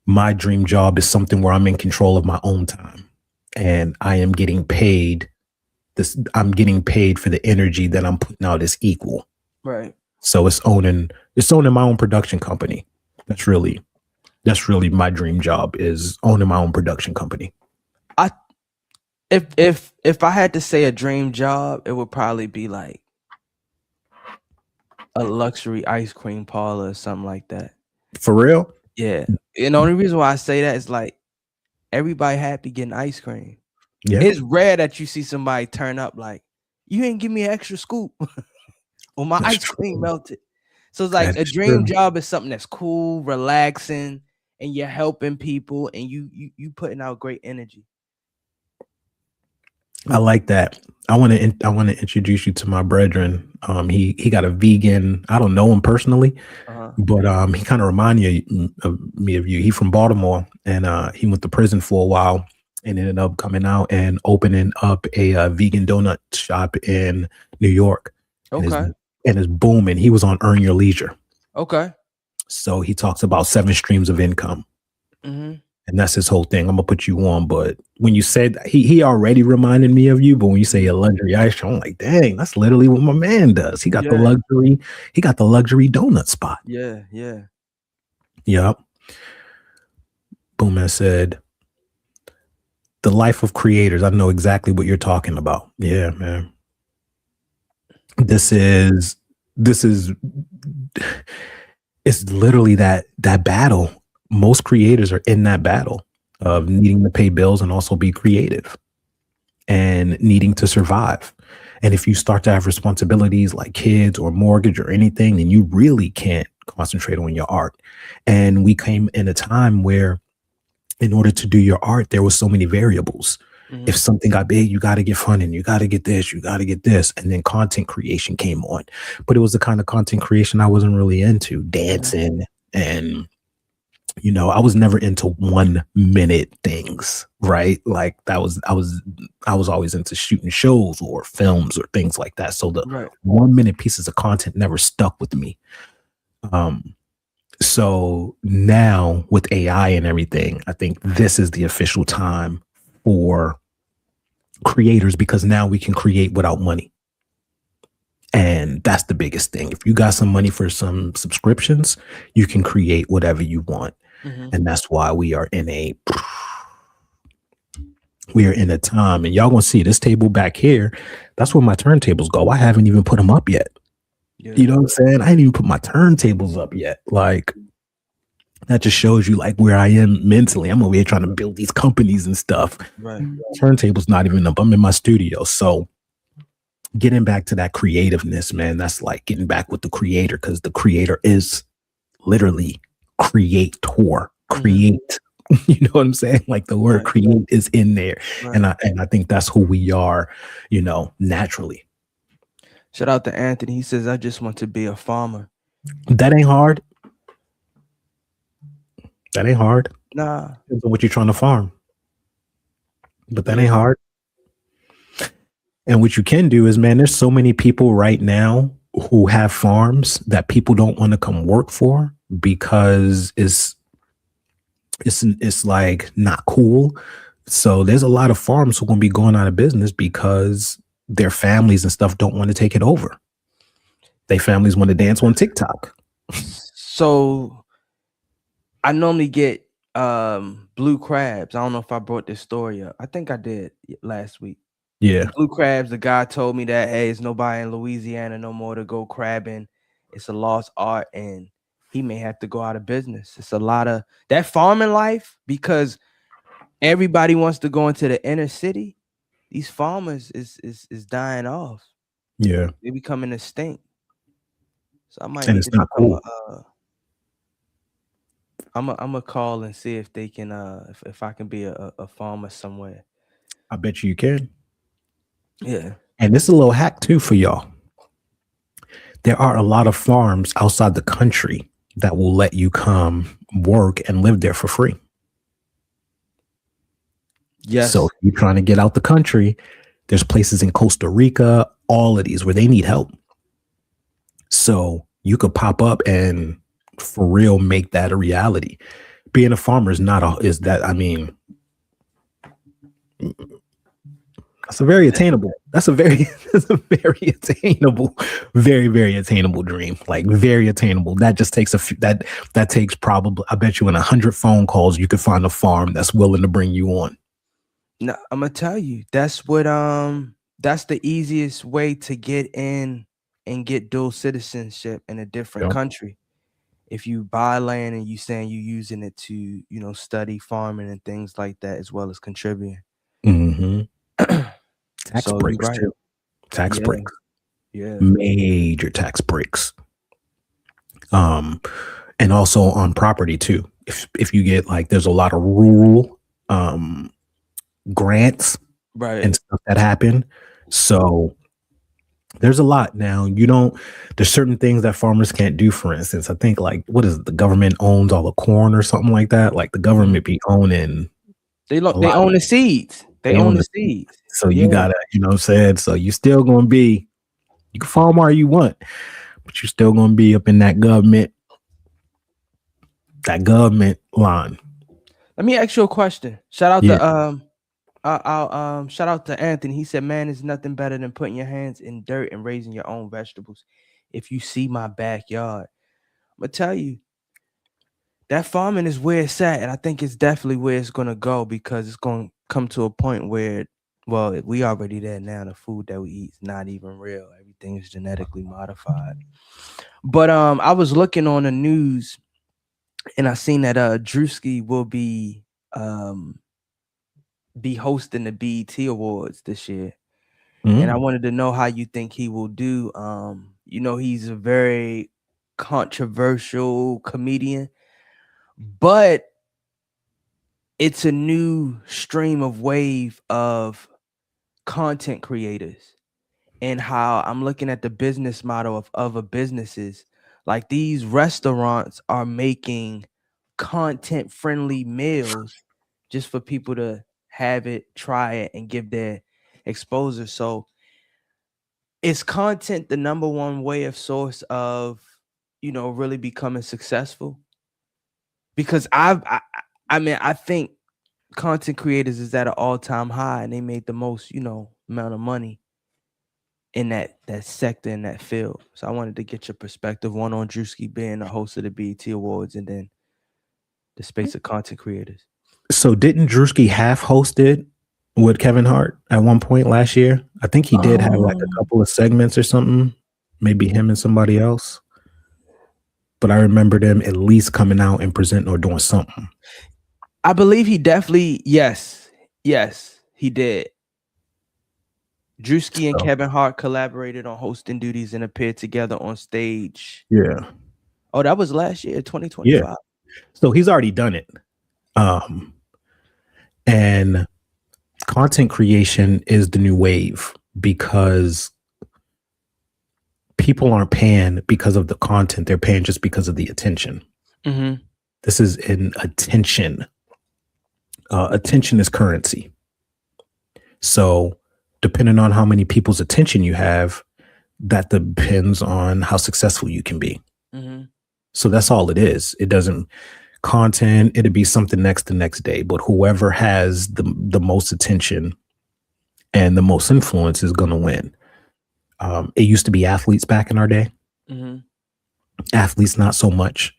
[SPEAKER 2] my dream job is something where I'm in control of my own time, and I am getting paid. I'm getting paid for the energy that I'm putting out as equal.
[SPEAKER 3] Right.
[SPEAKER 2] So it's owning my own production company. That's really my dream job, is owning my own production company.
[SPEAKER 3] If I had to say a dream job, it would probably be like a luxury ice cream parlor or something like that.
[SPEAKER 2] For real?
[SPEAKER 3] Yeah. And the only reason why I say that is like everybody happy getting ice cream.
[SPEAKER 2] Yeah.
[SPEAKER 3] It's rare that you see somebody turn up like, you ain't give me an extra scoop or my
[SPEAKER 2] That's
[SPEAKER 3] ice cream
[SPEAKER 2] true.
[SPEAKER 3] melted. So it's like
[SPEAKER 2] That
[SPEAKER 3] a
[SPEAKER 2] is
[SPEAKER 3] dream
[SPEAKER 2] true.
[SPEAKER 3] job is something that's cool, relaxing, and you're helping people and you putting out great energy.
[SPEAKER 2] I like that. I want to introduce you to my brethren. He got a vegan. I don't know him personally, but he kind of reminded me of you. He's from Baltimore, and he went to prison for a while and ended up coming out and opening up a vegan donut shop in New York.
[SPEAKER 3] Okay.
[SPEAKER 2] And it's booming. He was on Earn Your Leisure.
[SPEAKER 3] Okay.
[SPEAKER 2] So he talks about 7 streams of income.
[SPEAKER 3] Mm-hmm.
[SPEAKER 2] And that's his whole thing. I'm gonna put you on, but when you said he already reminded me of you, but when you say a luxury ice cream, I'm like, dang, that's literally what my man does. He got the luxury donut spot.
[SPEAKER 3] Yeah.
[SPEAKER 2] Yep. Boom said, the life of creators. I know exactly what you're talking about. Yeah, man. This is it's literally that battle. Most creators are in that battle of needing to pay bills and also be creative and needing to survive. And if you start to have responsibilities like kids or mortgage or anything, then you really can't concentrate on your art. And we came in a time where in order to do your art, there was so many variables. Mm-hmm. If something got big, you got to get funding, you got to get this, you got to get this. And then content creation came on. But it was the kind of content creation I wasn't really into, dancing and you know, I was never into 1 minute things, right? Like I was always into shooting shows or films or things like that. So the 1 minute pieces of content never stuck with me. So now with AI and everything, I think this is the official time for creators, because now we can create without money. And that's the biggest thing. If you got some money for some subscriptions, you can create whatever you want. Mm-hmm. And that's why we are in a time, and y'all gonna see this table back here. That's where my turntables go. I haven't even put them up yet. Yeah. You know what I'm saying? I didn't even put my turntables up yet. Like, that just shows you like where I am mentally. I'm over here trying to build these companies and stuff. Right. Turntables not even up. I'm in my studio. So getting back to that creativeness, man, that's like getting back with the creator, because the creator is literally creator, create. You know what I'm saying? Like the word create is in there. Right. And I think that's who we are, naturally.
[SPEAKER 3] Shout out to Anthony. He says, I just want to be a farmer.
[SPEAKER 2] That ain't hard. That ain't hard.
[SPEAKER 3] Nah.
[SPEAKER 2] Depends on what you're trying to farm. But that ain't hard. And what you can do is, man, there's so many people right now who have farms that people don't want to come work for because it's like not cool. So there's a lot of farms who are going to be going out of business because their families and stuff don't want to take it over. Their families want to dance on TikTok.
[SPEAKER 3] So I normally get blue crabs. I don't know if I brought this story up. I think I did last week.
[SPEAKER 2] Yeah.
[SPEAKER 3] Blue crabs. The guy told me that, hey, it's nobody in Louisiana no more to go crabbing. It's a lost art, and he may have to go out of business. It's a lot of that farming life because everybody wants to go into the inner city. These farmers is dying off.
[SPEAKER 2] Yeah,
[SPEAKER 3] they becoming extinct. So I might.
[SPEAKER 2] And it's not cool.
[SPEAKER 3] I'm a call and see if they can. If I can be a farmer somewhere.
[SPEAKER 2] I bet you can.
[SPEAKER 3] Yeah.
[SPEAKER 2] And this is a little hack too for y'all. There are a lot of farms outside the country that will let you come work and live there for free.
[SPEAKER 3] Yes.
[SPEAKER 2] So if you're trying to get out the country, there's places in Costa Rica, all of these where they need help. So you could pop up and for real make that a reality. Being a farmer is that's a very attainable. That's a very attainable, very, very attainable dream. Like very attainable. That just takes that takes probably, I bet you in 100 phone calls, you could find a farm that's willing to bring you on.
[SPEAKER 3] No, I'm gonna tell you, that's what that's the easiest way to get in and get dual citizenship in a different country. If you buy land and you saying you using it to, study farming and things like that, as well as contributing.
[SPEAKER 2] Mm-hmm. Tax breaks too. Tax breaks.
[SPEAKER 3] Yeah.
[SPEAKER 2] Major tax breaks. And also on property too. If you get there's a lot of rural grants and stuff that happen. So there's a lot now. There's certain things that farmers can't do. For instance, I think what is it? The government owns all the corn or something like that. Like the government be owning.
[SPEAKER 3] They own the seeds. They own the seeds.
[SPEAKER 2] So you gotta, so you still gonna be, you can farm all you want, but you're still gonna be up in that government line.
[SPEAKER 3] Let me ask you a question. Shout out to shout out to Anthony. He said, man, it's nothing better than putting your hands in dirt and raising your own vegetables. If you see my backyard, I'm gonna tell you, that farming is where it's at, and I think it's definitely where it's gonna go because it's gonna come to a point where, well, we already there now. The food that we eat is not even real. Everything is genetically modified. But I was looking on the news, and I seen that Drewski will be hosting the BET Awards this year. Mm-hmm. And I wanted to know how you think he will do. He's a very controversial comedian, but it's a new stream of wave of content creators, and how I'm looking at the business model of other businesses. Like these restaurants are making content friendly meals just for people to have it, try it, and give their exposure. So is content the number one way of source of, really becoming successful? Because I think content creators is at an all-time high, and they made the most, amount of money in that sector, in that field. So I wanted to get your perspective, one on Drewski being the host of the BET Awards, and then the space of content creators.
[SPEAKER 2] So didn't Drewski half hosted with Kevin Hart at one point last year? I think he did have a couple of segments or something, maybe him and somebody else. But I remember them at least coming out and presenting or doing something.
[SPEAKER 3] I believe he definitely, yes, he did. Drewski and
[SPEAKER 2] So,
[SPEAKER 3] Kevin Hart collaborated on hosting duties and appeared together on stage.
[SPEAKER 2] yeah.
[SPEAKER 3] Oh, that was last year, 2025.
[SPEAKER 2] So he's already done it. And content creation is the new wave because people aren't paying because of the content. They're paying just because of the attention.
[SPEAKER 3] Mm-hmm.
[SPEAKER 2] This is an attention. Attention is currency. So depending on how many people's attention you have, that depends on how successful you can be.
[SPEAKER 3] Mm-hmm.
[SPEAKER 2] So that's all it is. It doesn't content. It'll be something next the next day, but whoever has the most attention and the most influence is going to win. It used to be athletes back in our day.
[SPEAKER 3] Mm-hmm.
[SPEAKER 2] Athletes, not so much,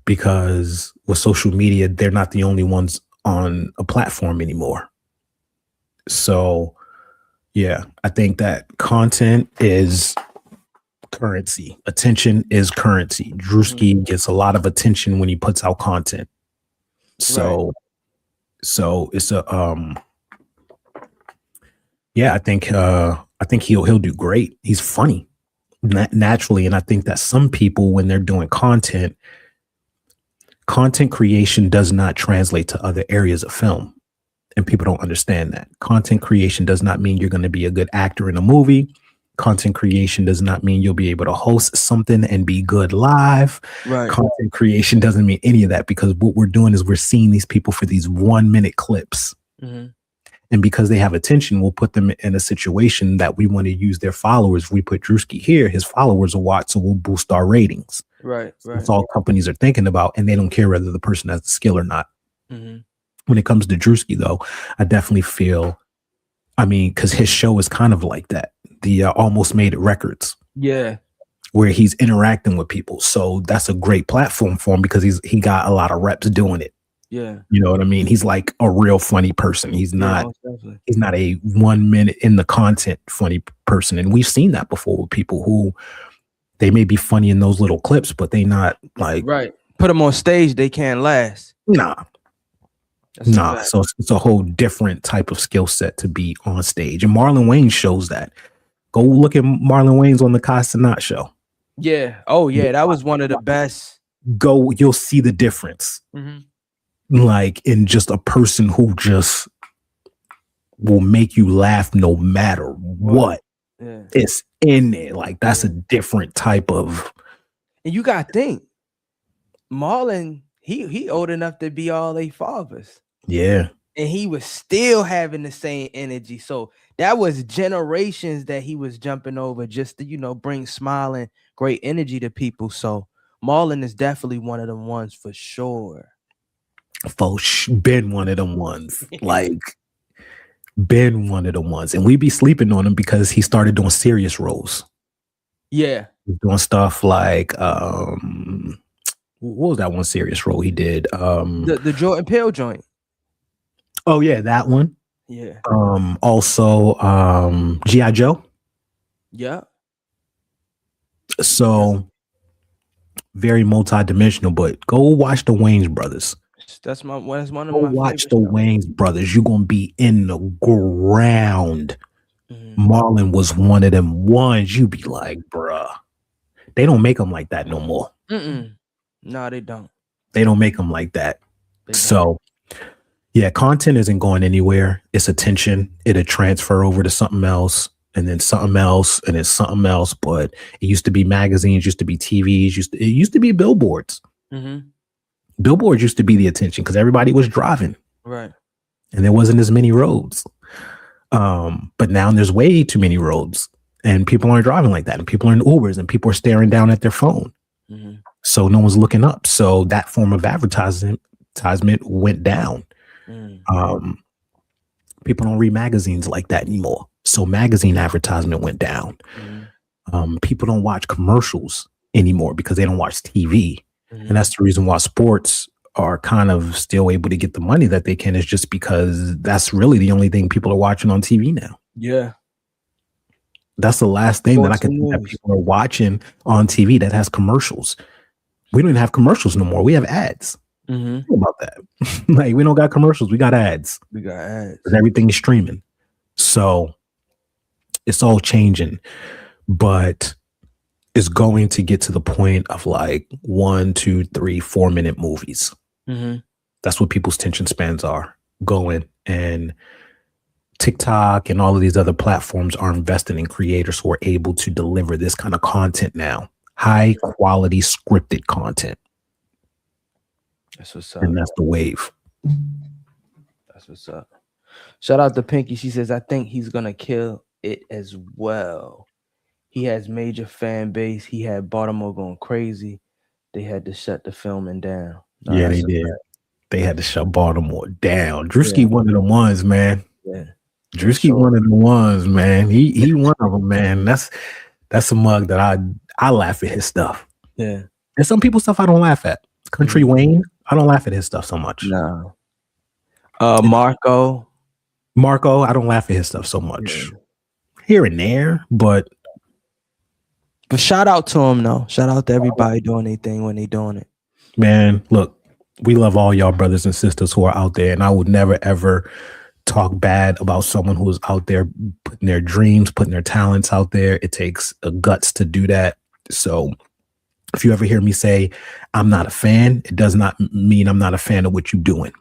[SPEAKER 2] because with social media, they're not the only ones on a platform anymore. So, yeah, I think that content is currency. Attention is currency. Drewski gets a lot of attention when he puts out content. So it's a yeah, I think he'll do great. He's funny naturally, and I think that some people, when they're doing content creation does not translate to other areas of film, and people don't understand that. Content creation does not mean you're going to be a good actor in a movie. Content creation does not mean you'll be able to host something and be good live.
[SPEAKER 3] Right.
[SPEAKER 2] Content creation doesn't mean any of that, because what we're doing is we're seeing these people for these 1 minute clips.
[SPEAKER 3] Mm-hmm.
[SPEAKER 2] And because they have attention, we'll put them in a situation that we want to use their followers. If we put Drewski here, his followers will watch, so we'll boost our ratings.
[SPEAKER 3] Right.
[SPEAKER 2] That's all companies are thinking about, and they don't care whether the person has the skill or not.
[SPEAKER 3] Mm-hmm.
[SPEAKER 2] When it comes to Drewski, though, I definitely feel, because his show is kind of like that. The Almost Made It Records.
[SPEAKER 3] Yeah.
[SPEAKER 2] Where he's interacting with people. So that's a great platform for him, because he got a lot of reps doing it.
[SPEAKER 3] Yeah.
[SPEAKER 2] You know what I mean? He's like a real funny person. He's not a 1 minute in the content funny person. And we've seen that before with people who they may be funny in those little clips, but they not like,
[SPEAKER 3] right. Put them on stage, they can't last.
[SPEAKER 2] Nah. So it's a whole different type of skill set to be on stage. And Marlon Wayans shows that. Go look at Marlon Wayans on the Kai Cenat show.
[SPEAKER 3] Yeah. Oh yeah. That was one of the best.
[SPEAKER 2] You'll see the difference.
[SPEAKER 3] Mm-hmm.
[SPEAKER 2] Like, in just a person who just will make you laugh no matter what.
[SPEAKER 3] Yeah.
[SPEAKER 2] It's in there. Like, that's a different type of.
[SPEAKER 3] And you gotta think, Marlon, he old enough to be all they fathers.
[SPEAKER 2] Yeah.
[SPEAKER 3] And he was still having the same energy. So that was generations that he was jumping over just to, bring smiling, great energy to people. So Marlon is definitely one of them ones for sure.
[SPEAKER 2] Been one of them ones. Like, been one of them ones. And we be sleeping on him because he started doing serious roles.
[SPEAKER 3] Yeah.
[SPEAKER 2] Doing stuff like what was that one serious role he did?
[SPEAKER 3] The Jordan Peele joint.
[SPEAKER 2] Oh yeah, that one.
[SPEAKER 3] Yeah.
[SPEAKER 2] Also G.I. Joe.
[SPEAKER 3] Yeah.
[SPEAKER 2] So very multi-dimensional, but go watch the Wayans brothers.
[SPEAKER 3] That's one of my
[SPEAKER 2] watch the Wayans brothers. You're gonna be in the ground.
[SPEAKER 3] Mm-hmm.
[SPEAKER 2] Marlon was one of them ones. You be like, bruh, they don't make them like that no more.
[SPEAKER 3] No, they don't.
[SPEAKER 2] They don't make them like that. So yeah, content isn't going anywhere. It's attention. It'll transfer over to something else, and then something else, and then something else. But it used to be magazines, used to be TVs, it used to be billboards.
[SPEAKER 3] Mm-hmm.
[SPEAKER 2] Billboards used to be the attention because everybody was driving.
[SPEAKER 3] Right.
[SPEAKER 2] And there wasn't as many roads. But now there's way too many roads, and people aren't driving like that. And people are in Ubers, and people are staring down at their phone.
[SPEAKER 3] Mm-hmm.
[SPEAKER 2] So no one's looking up. So that form of advertisement went down. People don't read magazines like that anymore. So magazine advertisement went down. People don't watch commercials anymore because they don't watch TV. And that's the reason why sports are kind of still able to get the money that they can, is just because that's really the only thing people are watching on TV now.
[SPEAKER 3] Yeah.
[SPEAKER 2] That's the last thing that I can think that people are watching on TV that has commercials. We don't even have commercials no more. We have ads. Think about that. Like, we don't got commercials. We got ads.
[SPEAKER 3] We got ads.
[SPEAKER 2] And everything is streaming. So It's all changing, but it's going to get to the point of like 1, 2, 3, 4 minute movies.
[SPEAKER 3] Mm-hmm.
[SPEAKER 2] That's what people's attention spans are going. And TikTok and all of these other platforms are investing in creators who are able to deliver this kind of content now. High quality scripted content.
[SPEAKER 3] That's what's up.
[SPEAKER 2] And that's the wave.
[SPEAKER 3] That's what's up. Shout out to Pinky. She says, I think he's going to kill it as well. He has major fan base. He had Baltimore going crazy. They had to shut the filming down. No,
[SPEAKER 2] Yeah, they did. They had to shut Baltimore down. Drewski one of the ones, man.
[SPEAKER 3] Yeah.
[SPEAKER 2] Drewski one of the ones, man. He one of them, man. That's a mug that I laugh at his stuff.
[SPEAKER 3] Yeah.
[SPEAKER 2] And some people's stuff I don't laugh at. Country Wayne, I don't laugh at his stuff so much.
[SPEAKER 3] No. Marco,
[SPEAKER 2] I don't laugh at his stuff so much. Here and there, but
[SPEAKER 3] shout out to him though. Shout out to everybody doing their thing when they doing it.
[SPEAKER 2] Man, look, we love all y'all brothers and sisters who are out there, and I would never ever talk bad about someone who is out there putting their dreams, putting their talents out there. It takes guts to do that. So if you ever hear me say I'm not a fan, it does not mean I'm not a fan of what you're doing.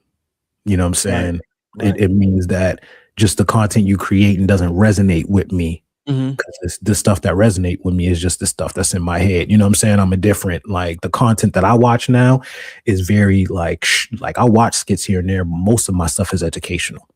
[SPEAKER 2] You know what I'm saying? Right. It means that just the content you create doesn't resonate with me. Because the stuff that resonate with me is just the stuff that's in my head. You know what I'm saying? I'm a different, like the content that I watch now is very like I watch skits here and there. But most of my stuff is educational.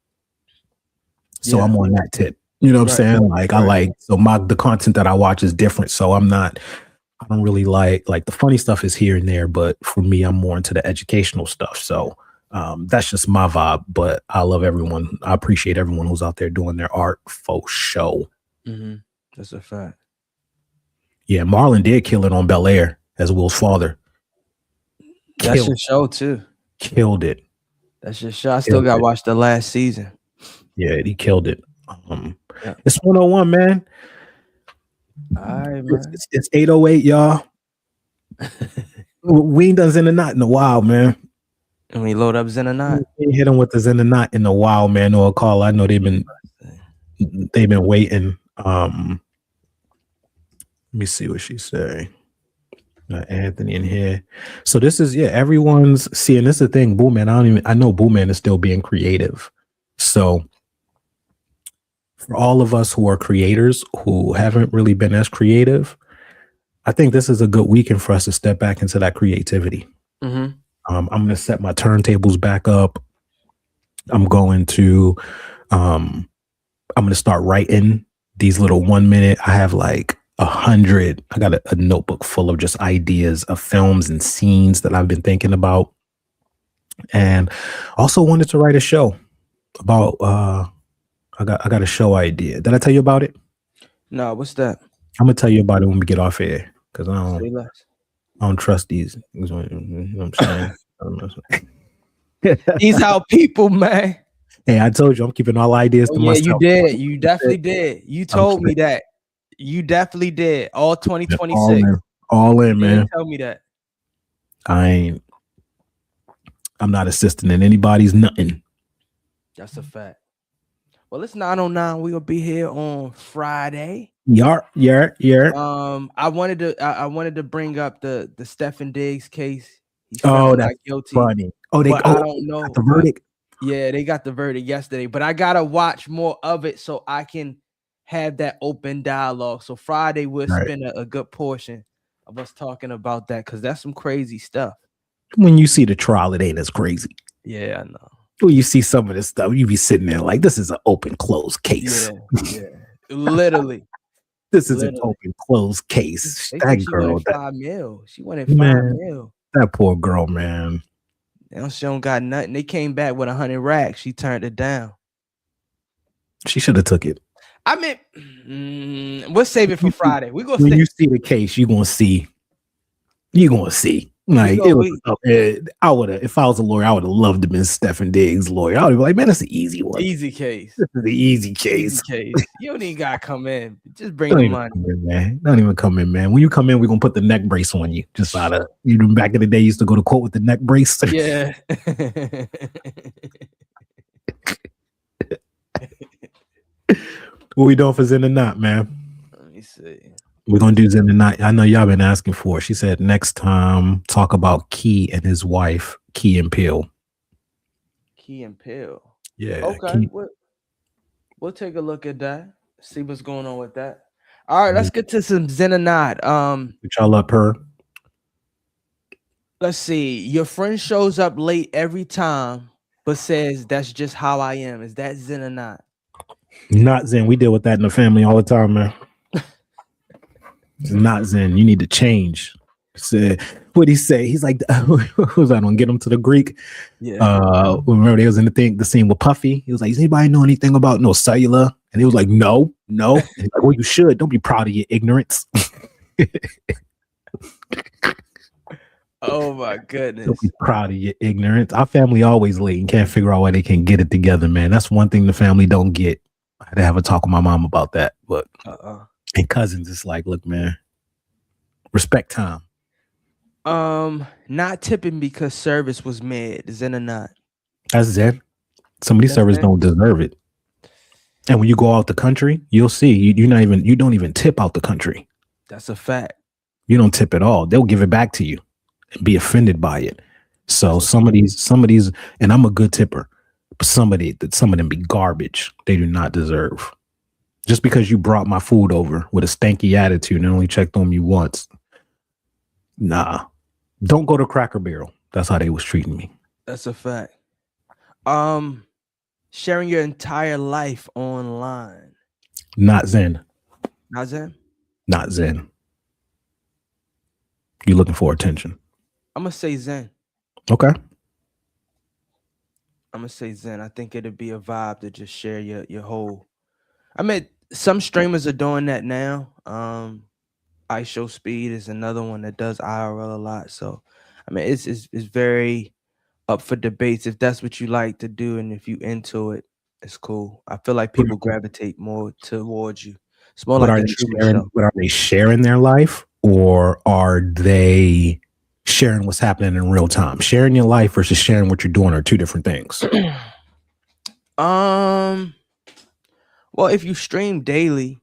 [SPEAKER 2] So I'm on that tip. You know what I'm saying? Like the content that I watch is different. So I don't really like the funny stuff is here and there, but for me, I'm more into the educational stuff. So that's just my vibe, but I love everyone. I appreciate everyone who's out there doing their art for show.
[SPEAKER 3] That's a fact.
[SPEAKER 2] Yeah, Marlon did kill it on Bel Air as Will's father.
[SPEAKER 3] That's your show too.
[SPEAKER 2] Killed it.
[SPEAKER 3] That's your show. I still got to watch the last season.
[SPEAKER 2] Yeah, he killed it. It's 101, man.
[SPEAKER 3] All right, man.
[SPEAKER 2] It's 8:08, y'all. We ain't done Zen and Not in a while, man.
[SPEAKER 3] And we load up Zen and Not.
[SPEAKER 2] We ain't hit them with the Zen and Not in a while, man. Or a call. I know they've been waiting. Let me see what she say. Anthony in here. So this is everyone's seeing. This is the thing, Boo Man. I know Boo Man is still being creative. So for all of us who are creators who haven't really been as creative, I think this is a good weekend for us to step back into that creativity. I'm going to set my turntables back up. I'm going to start writing these little 1 minute. I have like 100. I got a notebook full of just ideas of films and scenes that I've been thinking about. And also wanted to write a show about, I got a show idea. Did I tell you about it?
[SPEAKER 3] No, what's that?
[SPEAKER 2] I'm going to tell you about it when we get off air. Cause I don't trust these. You know what I'm saying?
[SPEAKER 3] These how people, man.
[SPEAKER 2] Hey, I told you I'm keeping all ideas to myself.
[SPEAKER 3] You did. You definitely did. You told me that. You definitely did. All 2026.
[SPEAKER 2] All in, man.
[SPEAKER 3] Tell me that.
[SPEAKER 2] I'm not assisting in anybody's nothing.
[SPEAKER 3] That's a fact. Well, it's 9:09. We'll be here on Friday.
[SPEAKER 2] Yeah.
[SPEAKER 3] I wanted to bring up the Stephen Diggs case.
[SPEAKER 2] That's guilty. Funny. I
[SPEAKER 3] don't know
[SPEAKER 2] the verdict.
[SPEAKER 3] Yeah, they got the verdict yesterday, but I gotta watch more of it so I can have that open dialogue. So Friday we'll spend a good portion of us talking about that because that's some crazy stuff.
[SPEAKER 2] When you see the trial, it ain't as crazy.
[SPEAKER 3] Yeah, I know.
[SPEAKER 2] When you see some of this stuff, you be sitting there like, this is an open closed case.
[SPEAKER 3] Yeah. Literally.
[SPEAKER 2] This is an open closed case. That girl,
[SPEAKER 3] $5 million. She wanted $5 million.
[SPEAKER 2] That poor girl, man.
[SPEAKER 3] Now she don't got nothing. They came back with 100 racks. She turned it down.
[SPEAKER 2] She should have took it.
[SPEAKER 3] I mean, we'll save it for Friday. We gonna
[SPEAKER 2] when you see the case, you're gonna see. Like I would have, if I was a lawyer, I would have loved to been Stephen Diggs' lawyer. I would be like, man, that's an easy one.
[SPEAKER 3] Easy case.
[SPEAKER 2] This is the easy case.
[SPEAKER 3] You don't even gotta come in. Just bring the money.
[SPEAKER 2] Don't even come in, man. When you come in, we're gonna put the neck brace on you. Just out of back in the day, you used to go to court with the neck brace.
[SPEAKER 3] Yeah.
[SPEAKER 2] What we doing for Zen or not, man?
[SPEAKER 3] Let me see.
[SPEAKER 2] We're gonna do Zen tonight. I know y'all been asking for it. She said next time talk about Key and his wife, Key and Peele.
[SPEAKER 3] Key and Peele.
[SPEAKER 2] Yeah.
[SPEAKER 3] Okay. We'll take a look at that. See what's going on with that. All right, let's get to some Zenonod.
[SPEAKER 2] Put y'all up her.
[SPEAKER 3] Let's see. Your friend shows up late every time, but says that's just how I am. Is that Zen or not?
[SPEAKER 2] Not Zen. We deal with that in the family all the time, man. It's not Zen. You need to change. Said, what'd he say? He's like, what was that on? Get him to the Greek.
[SPEAKER 3] Yeah.
[SPEAKER 2] Remember they was in the scene with Puffy. He was like, does anybody know anything about no cellular? And he was like, no. And he's like, well, you should. Don't be proud of your ignorance.
[SPEAKER 3] Oh my goodness.
[SPEAKER 2] Don't be proud of your ignorance. Our family always late and can't figure out why they can't get it together, man. That's one thing the family don't get. I had to have a talk with my mom about that. But and cousins, it's like, look, man, respect time.
[SPEAKER 3] Not tipping because service was mad. Zen or not?
[SPEAKER 2] That's Zen. Some of these servers don't deserve it. And when you go out the country, you'll see you don't even tip out the country.
[SPEAKER 3] That's a fact. You
[SPEAKER 2] don't tip at all. They'll give it back to you and be offended by it. So some of these, and I'm a good tipper, but some of them be garbage. They do not deserve. Just because you brought my food over with a stanky attitude and only checked on me once. Nah. Don't go to Cracker Barrel. That's how they was treating me.
[SPEAKER 3] That's a fact. Sharing your entire life online.
[SPEAKER 2] Not Zen.
[SPEAKER 3] Not Zen?
[SPEAKER 2] Not Zen. You looking for attention.
[SPEAKER 3] I'm gonna say Zen.
[SPEAKER 2] Okay.
[SPEAKER 3] I'm gonna say Zen. I think it'd be a vibe to just share your whole. I mean, some streamers are doing that now. iShow Speed is another one that does IRL a lot. So, I mean, it's very up for debates if that's what you like to do, and if you into it, it's cool. I feel like people gravitate more towards you. It's more like a show.
[SPEAKER 2] But are they sharing their life, or are they sharing what's happening in real time? Sharing your life versus sharing what you're doing are two different things.
[SPEAKER 3] Well, if you stream daily,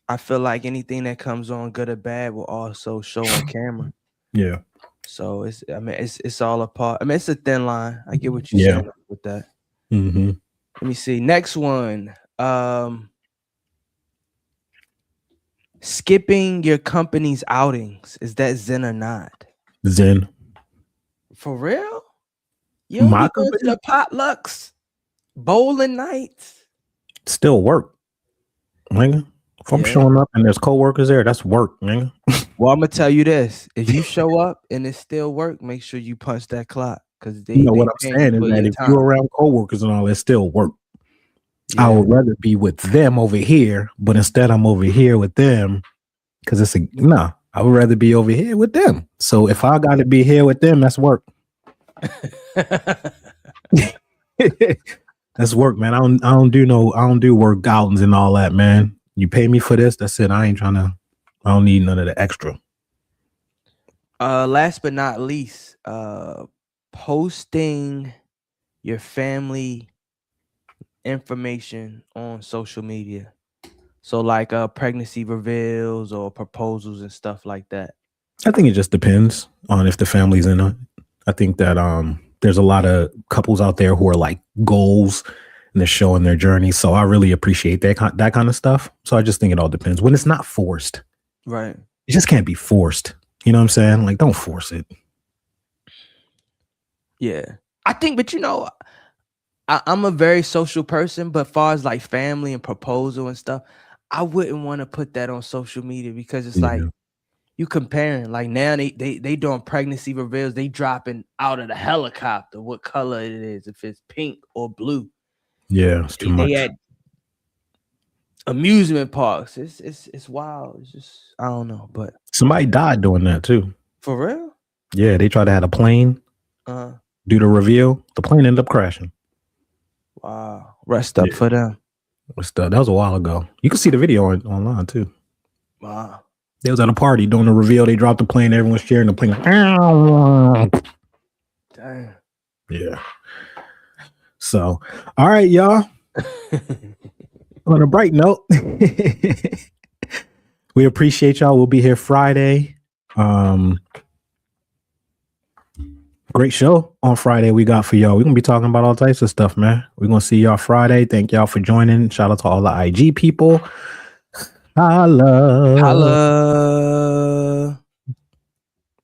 [SPEAKER 3] I feel like anything that comes on, good or bad, will also show on camera.
[SPEAKER 2] Yeah.
[SPEAKER 3] So it's all a part. I mean, it's a thin line. I get what you're saying with that.
[SPEAKER 2] Mm-hmm.
[SPEAKER 3] Let me see. Next one. Skipping your company's outings. Is that Zen or not?
[SPEAKER 2] Zen.
[SPEAKER 3] For real? You don't be going to the potlucks, bowling nights.
[SPEAKER 2] Still work, nigga. If I'm showing up and there's coworkers there, that's work, nigga.
[SPEAKER 3] Well, I'm gonna tell you this: if you show up and it's still work, make sure you punch that clock, because
[SPEAKER 2] what I'm saying is that if you're around coworkers and all, it's still work. Yeah. I would rather be with them over here, but instead I'm over here with them because I would rather be over here with them. So if I got to be here with them, that's work. That's work, man. I don't do work outings and all that, man. You pay me for this, that's it. I don't need none of the extra.
[SPEAKER 3] Last but not least, posting your family information on social media. So like pregnancy reveals or proposals and stuff like that.
[SPEAKER 2] I think it just depends on if the family's in it. I think that there's a lot of couples out there who are like goals and they're showing their journey. So I really appreciate that kind of stuff. So I just think it all depends. When it's not forced.
[SPEAKER 3] Right.
[SPEAKER 2] It just can't be forced. You know what I'm saying? Like, don't force it.
[SPEAKER 3] Yeah. I think, but I'm a very social person, but as far as like family and proposal and stuff, I wouldn't want to put that on social media because it's like you comparing. Like now they doing pregnancy reveals, they dropping out of the helicopter what color it is, if it's pink or blue.
[SPEAKER 2] Yeah, it's too much.
[SPEAKER 3] They at amusement parks. It's wild. It's just I don't know, but
[SPEAKER 2] somebody died doing that too.
[SPEAKER 3] For real?
[SPEAKER 2] Yeah, they tried to have a plane do the reveal. The plane ended up crashing.
[SPEAKER 3] Wow. Rest up for them.
[SPEAKER 2] That was a while ago. You can see the video online too.
[SPEAKER 3] Wow.
[SPEAKER 2] They was at a party doing the reveal. They dropped the plane. Everyone's sharing the plane. Like,
[SPEAKER 3] damn.
[SPEAKER 2] Yeah. So, all right, y'all. On a bright note, we appreciate y'all. We'll be here Friday. Great show on Friday we got for y'all. We're gonna be talking about all types of stuff, man. We're gonna see y'all Friday. Thank y'all for joining. Shout out to all the IG people. Holla.
[SPEAKER 3] Holla.